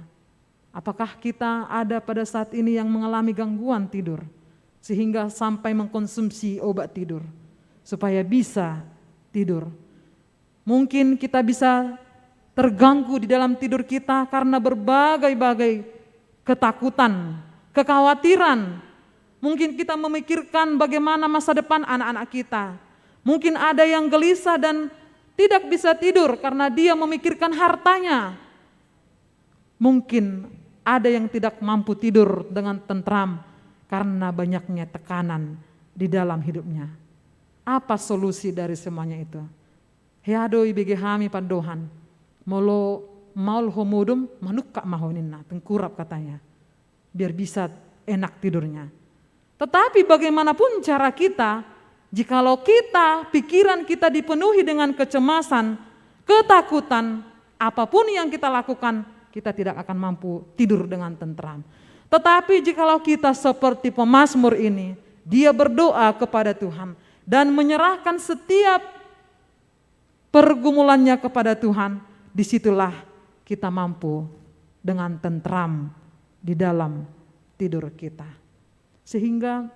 Apakah kita ada pada saat ini yang mengalami gangguan tidur, sehingga sampai mengkonsumsi obat tidur, supaya bisa tidur? Mungkin kita bisa terganggu di dalam tidur kita karena berbagai-bagai ketakutan, kekhawatiran. Mungkin kita memikirkan bagaimana masa depan anak-anak kita. Mungkin ada yang gelisah dan tidak bisa tidur karena dia memikirkan hartanya. Mungkin ada yang tidak mampu tidur dengan tentram karena banyaknya tekanan di dalam hidupnya. Apa solusi dari semuanya itu? Heado ibege hami padohan, molo maul homodum manukka mahoninna, tengkurap katanya, biar bisa enak tidurnya. Tetapi bagaimanapun cara kita, jikalau kita, pikiran kita dipenuhi dengan kecemasan, ketakutan, apapun yang kita lakukan, kita tidak akan mampu tidur dengan tentram. Tetapi jikalau kita seperti pemazmur ini, dia berdoa kepada Tuhan dan menyerahkan setiap pergumulannya kepada Tuhan, disitulah kita mampu dengan tentram di dalam tidur kita. Sehingga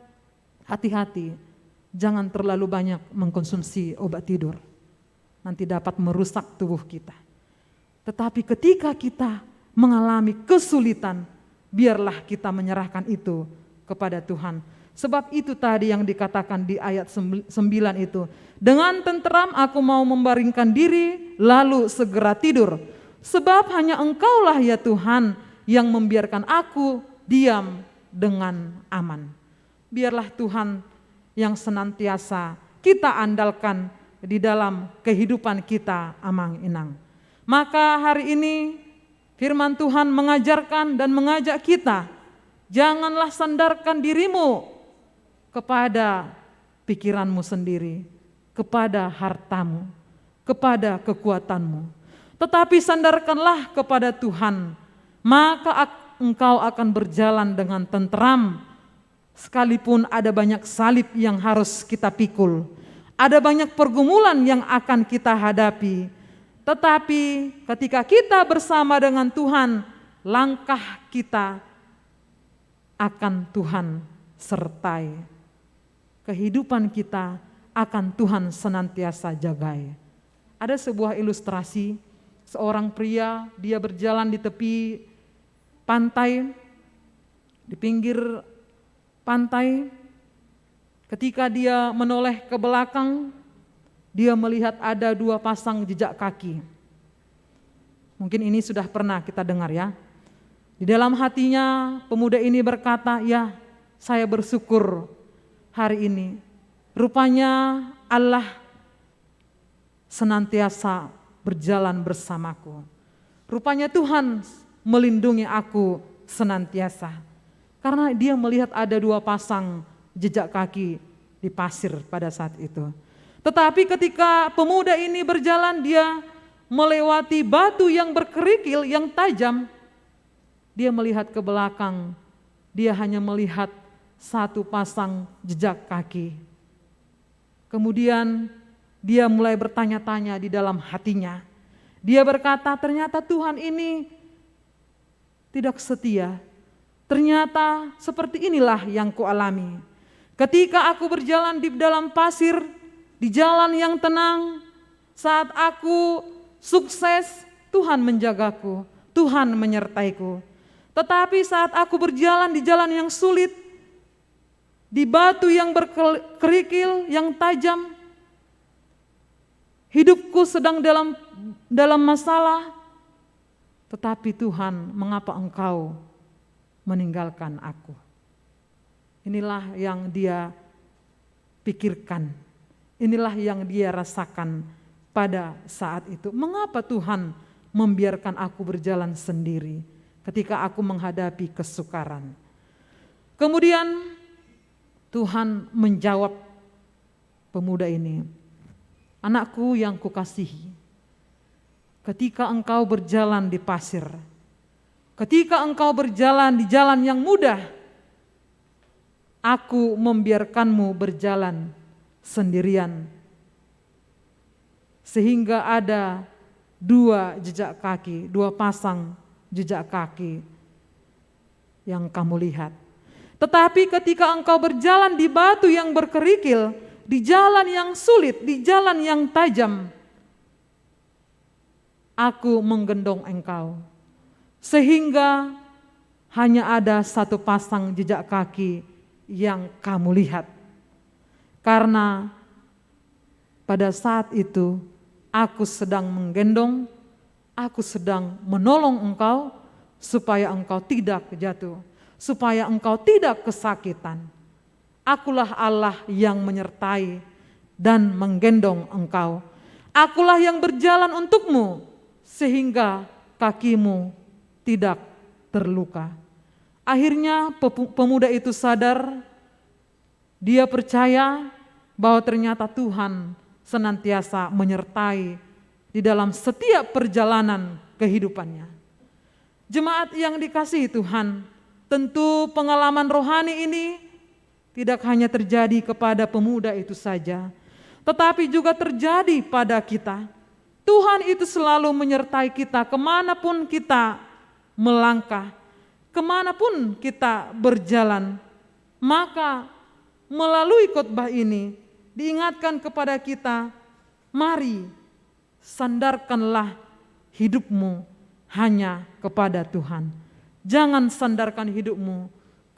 hati-hati, jangan terlalu banyak mengkonsumsi obat tidur, nanti dapat merusak tubuh kita. Tetapi ketika kita mengalami kesulitan, biarlah kita menyerahkan itu kepada Tuhan. Sebab itu tadi yang dikatakan di ayat 9 itu, dengan tenteram aku mau membaringkan diri lalu segera tidur. Sebab hanya Engkaulah ya Tuhan yang membiarkan aku diam dengan aman. Biarlah Tuhan yang senantiasa kita andalkan di dalam kehidupan kita, amang inang. Maka hari ini firman Tuhan mengajarkan dan mengajak kita, janganlah sandarkan dirimu kepada pikiranmu sendiri, kepada hartamu, kepada kekuatanmu. Tetapi sandarkanlah kepada Tuhan, maka engkau akan berjalan dengan tentram. Sekalipun ada banyak salib yang harus kita pikul, ada banyak pergumulan yang akan kita hadapi, tetapi ketika kita bersama dengan Tuhan, langkah kita akan Tuhan sertai. Kehidupan kita akan Tuhan senantiasa jagai. Ada sebuah ilustrasi, seorang pria, dia berjalan di tepi pantai, di pinggir pantai. Ketika dia menoleh ke belakang, dia melihat ada 2 pasang jejak kaki. Mungkin ini sudah pernah kita dengar ya. Di dalam hatinya pemuda ini berkata, ya saya bersyukur hari ini. Rupanya Allah senantiasa berjalan bersamaku. Rupanya Tuhan melindungi aku senantiasa. Karena dia melihat ada 2 pasang jejak kaki di pasir pada saat itu. Tetapi ketika pemuda ini berjalan, dia melewati batu yang berkerikil, yang tajam. Dia melihat ke belakang, dia hanya melihat 1 pasang jejak kaki. Kemudian dia mulai bertanya-tanya di dalam hatinya. Dia berkata, ternyata Tuhan ini tidak setia. Ternyata seperti inilah yang kualami. Ketika aku berjalan di dalam pasir, di jalan yang tenang, saat aku sukses, Tuhan menjagaku, Tuhan menyertaiku. Tetapi saat aku berjalan di jalan yang sulit, di batu yang berkerikil, yang tajam, hidupku sedang dalam masalah, tetapi Tuhan, mengapa Engkau meninggalkan aku? Inilah yang dia pikirkan, inilah yang dia rasakan pada saat itu. Mengapa Tuhan membiarkan aku berjalan sendiri ketika aku menghadapi kesukaran? Kemudian Tuhan menjawab pemuda ini, anakku yang kukasihi, ketika engkau berjalan di pasir, ketika engkau berjalan di jalan yang mudah, aku membiarkanmu berjalan sendirian. Sehingga ada 2 jejak kaki, 2 pasang jejak kaki yang kamu lihat. Tetapi ketika engkau berjalan di batu yang berkerikil, di jalan yang sulit, di jalan yang tajam, aku menggendong engkau. Sehingga hanya ada 1 pasang jejak kaki yang kamu lihat. Karena pada saat itu aku sedang menggendong, aku sedang menolong engkau supaya engkau tidak jatuh, supaya engkau tidak kesakitan. Akulah Allah yang menyertai dan menggendong engkau. Akulah yang berjalan untukmu sehingga kakimu tidak terluka. Akhirnya pemuda itu sadar, dia percaya bahwa ternyata Tuhan senantiasa menyertai di dalam setiap perjalanan kehidupannya. Jemaat yang dikasihi Tuhan, tentu pengalaman rohani ini tidak hanya terjadi kepada pemuda itu saja, tetapi juga terjadi pada kita. Tuhan itu selalu menyertai kita kemanapun kita melangkah, kemanapun kita berjalan. Maka melalui khotbah ini diingatkan kepada kita, mari sandarkanlah hidupmu hanya kepada Tuhan. Jangan sandarkan hidupmu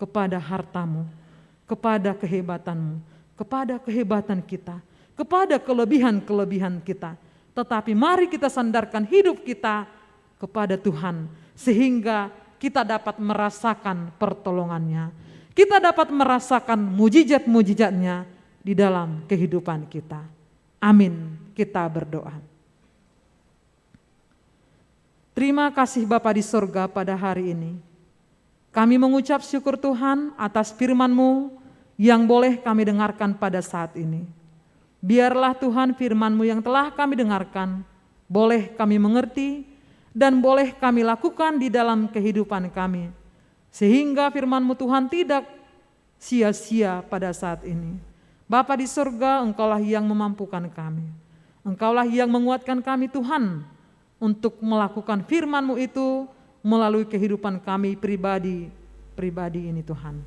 kepada hartamu, kepada kehebatanmu, kepada kehebatan kita, kepada kelebihan-kelebihan kita. Tetapi mari kita sandarkan hidup kita kepada Tuhan, sehingga kita dapat merasakan pertolongannya. Kita dapat merasakan mujizat-mujizatnya di dalam kehidupan kita. Amin. Kita berdoa. Terima kasih Bapa di sorga pada hari ini. Kami mengucap syukur Tuhan atas firman-Mu yang boleh kami dengarkan pada saat ini. Biarlah Tuhan firman-Mu yang telah kami dengarkan, boleh kami mengerti dan boleh kami lakukan di dalam kehidupan kami. Sehingga firman-Mu Tuhan tidak sia-sia pada saat ini. Bapa di surga, Engkaulah yang memampukan kami. Engkaulah yang menguatkan kami Tuhan untuk melakukan firman-Mu itu melalui kehidupan kami pribadi ini Tuhan.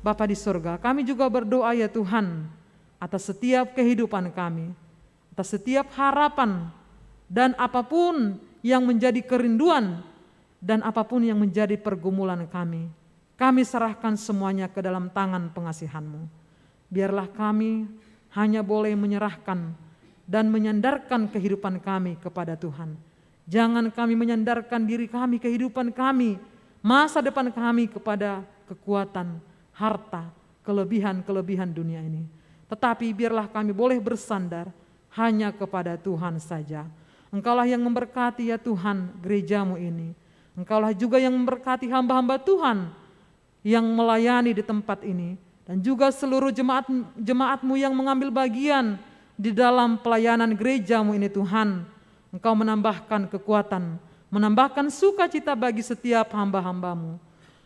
Bapa di surga, kami juga berdoa ya Tuhan atas setiap kehidupan kami, atas setiap harapan dan apapun yang menjadi kerinduan dan apapun yang menjadi pergumulan kami. Kami serahkan semuanya ke dalam tangan pengasihan-Mu. Biarlah kami hanya boleh menyerahkan dan menyandarkan kehidupan kami kepada Tuhan. Jangan kami menyandarkan diri kami, kehidupan kami, masa depan kami kepada kekuatan, harta, kelebihan-kelebihan dunia ini. Tetapi biarlah kami boleh bersandar hanya kepada Tuhan saja. Engkaulah yang memberkati ya Tuhan gereja-Mu ini. Engkaulah juga yang memberkati hamba-hamba Tuhan yang melayani di tempat ini. Dan juga seluruh jemaat-Mu yang mengambil bagian di dalam pelayanan gereja-Mu ini Tuhan. Engkau menambahkan kekuatan, menambahkan sukacita bagi setiap hamba-hamba-Mu.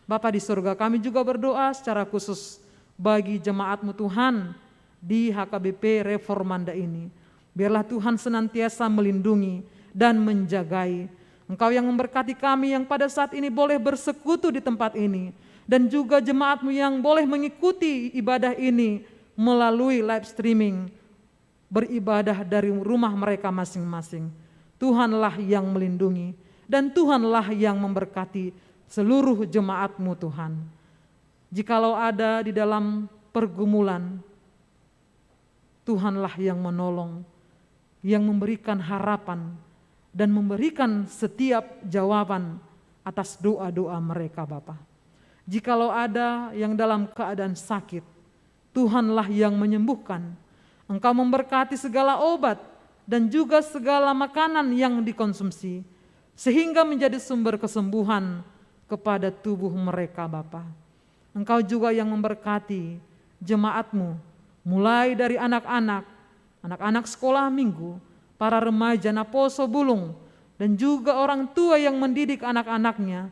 Bapa di surga, kami juga berdoa secara khusus bagi jemaat-Mu Tuhan di HKBP Reformanda ini. Biarlah Tuhan senantiasa melindungi dan menjagai. Engkau yang memberkati kami yang pada saat ini boleh bersekutu di tempat ini. Dan juga jemaat-Mu yang boleh mengikuti ibadah ini melalui live streaming. Beribadah dari rumah mereka masing-masing. Tuhanlah yang melindungi dan Tuhanlah yang memberkati seluruh jemaat-Mu Tuhan. Jikalau ada di dalam pergumulan, Tuhanlah yang menolong, yang memberikan harapan dan memberikan setiap jawaban atas doa-doa mereka Bapa. Jikalau ada yang dalam keadaan sakit, Tuhanlah yang menyembuhkan. Engkau memberkati segala obat dan juga segala makanan yang dikonsumsi, sehingga menjadi sumber kesembuhan kepada tubuh mereka Bapa. Engkau juga yang memberkati jemaat-Mu, mulai dari anak-anak sekolah minggu, para remaja Naposo Bulung, dan juga orang tua yang mendidik anak-anaknya,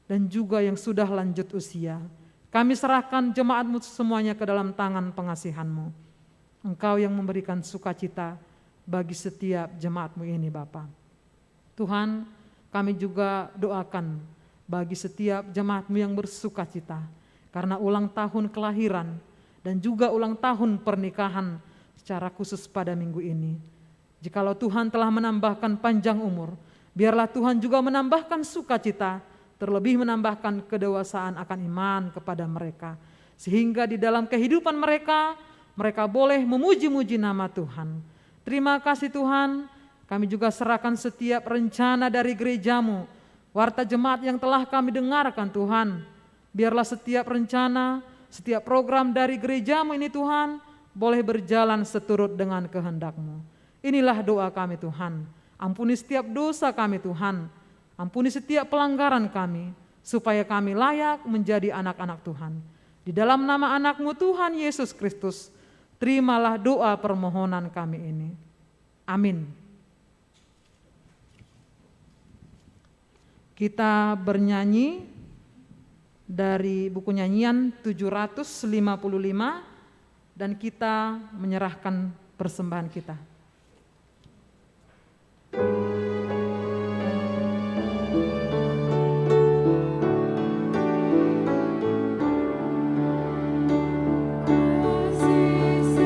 dan juga yang sudah lanjut usia. Kami serahkan jemaat-Mu semuanya ke dalam tangan pengasihan-Mu. Engkau yang memberikan sukacita bagi setiap jemaat-Mu ini Bapa. Tuhan, kami juga doakan bagi setiap jemaat-Mu yang bersukacita karena ulang tahun kelahiran dan juga ulang tahun pernikahan secara khusus pada minggu ini. Jikalau Tuhan telah menambahkan panjang umur, biarlah Tuhan juga menambahkan sukacita, terlebih menambahkan kedewasaan akan iman kepada mereka. Sehingga di dalam kehidupan mereka, mereka boleh memuji-muji nama Tuhan. Terima kasih Tuhan, kami juga serahkan setiap rencana dari gereja-Mu, warta jemaat yang telah kami dengarkan Tuhan. Biarlah setiap rencana, setiap program dari gereja-Mu ini Tuhan, boleh berjalan seturut dengan kehendak-Mu. Inilah doa kami Tuhan, ampuni setiap dosa kami Tuhan, ampuni setiap pelanggaran kami, supaya kami layak menjadi anak-anak Tuhan. Di dalam nama anak-Mu Tuhan Yesus Kristus, terimalah doa permohonan kami ini. Amin. Kita bernyanyi dari buku nyanyian 755 dan kita menyerahkan persembahan kita. Kasih setia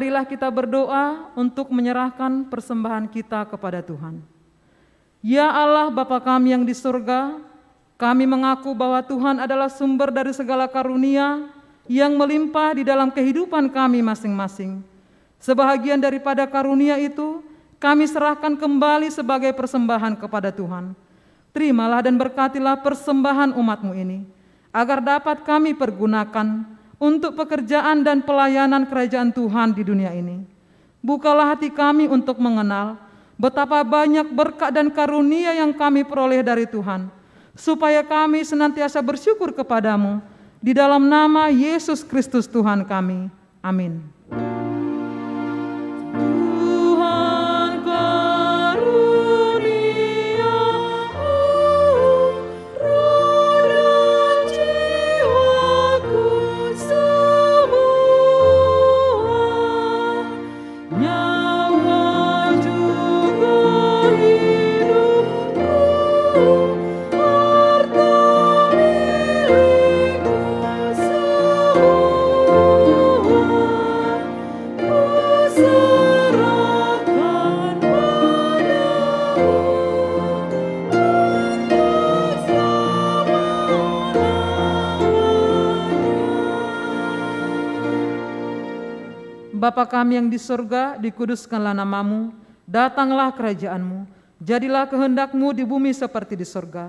marilah kita berdoa untuk menyerahkan persembahan kita kepada Tuhan. Ya Allah Bapa kami yang di surga, kami mengaku bahwa Tuhan adalah sumber dari segala karunia yang melimpah di dalam kehidupan kami masing-masing. Sebahagian daripada karunia itu kami serahkan kembali sebagai persembahan kepada Tuhan. Terimalah dan berkatilah persembahan umat-Mu ini, agar dapat kami pergunakan untuk pekerjaan dan pelayanan kerajaan Tuhan di dunia ini. Bukalah hati kami untuk mengenal betapa banyak berkat dan karunia yang kami peroleh dari Tuhan, supaya kami senantiasa bersyukur kepadamu, di dalam nama Yesus Kristus Tuhan kami. Amin. Tuhan karuniamu, roh dan jiwaku semua, nyawa juga hidupku, harta milikku semua, ku serahkan padamu untuk selama-lamanya. Bapa kami yang di surga, dikuduskanlah namamu, datanglah kerajaanmu, jadilah kehendak-Mu di bumi seperti di surga.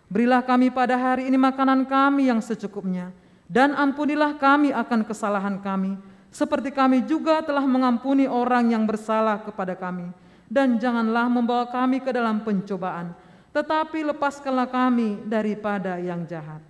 Berilah kami pada hari ini makanan kami yang secukupnya, dan ampunilah kami akan kesalahan kami, seperti kami juga telah mengampuni orang yang bersalah kepada kami. Dan janganlah membawa kami ke dalam pencobaan, tetapi lepaskanlah kami daripada yang jahat.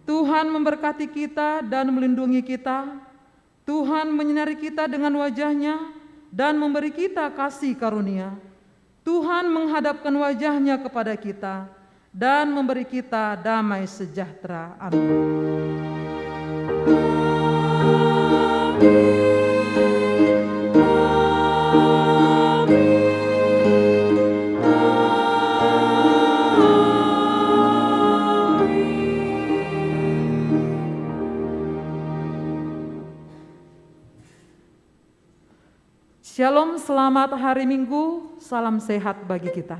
Tuhan memberkati kita dan melindungi kita. Tuhan menyinari kita dengan wajah-Nya dan memberi kita kasih karunia. Tuhan menghadapkan wajah-Nya kepada kita dan memberi kita damai sejahtera. Amin. Shalom, selamat hari Minggu, salam sehat bagi kita.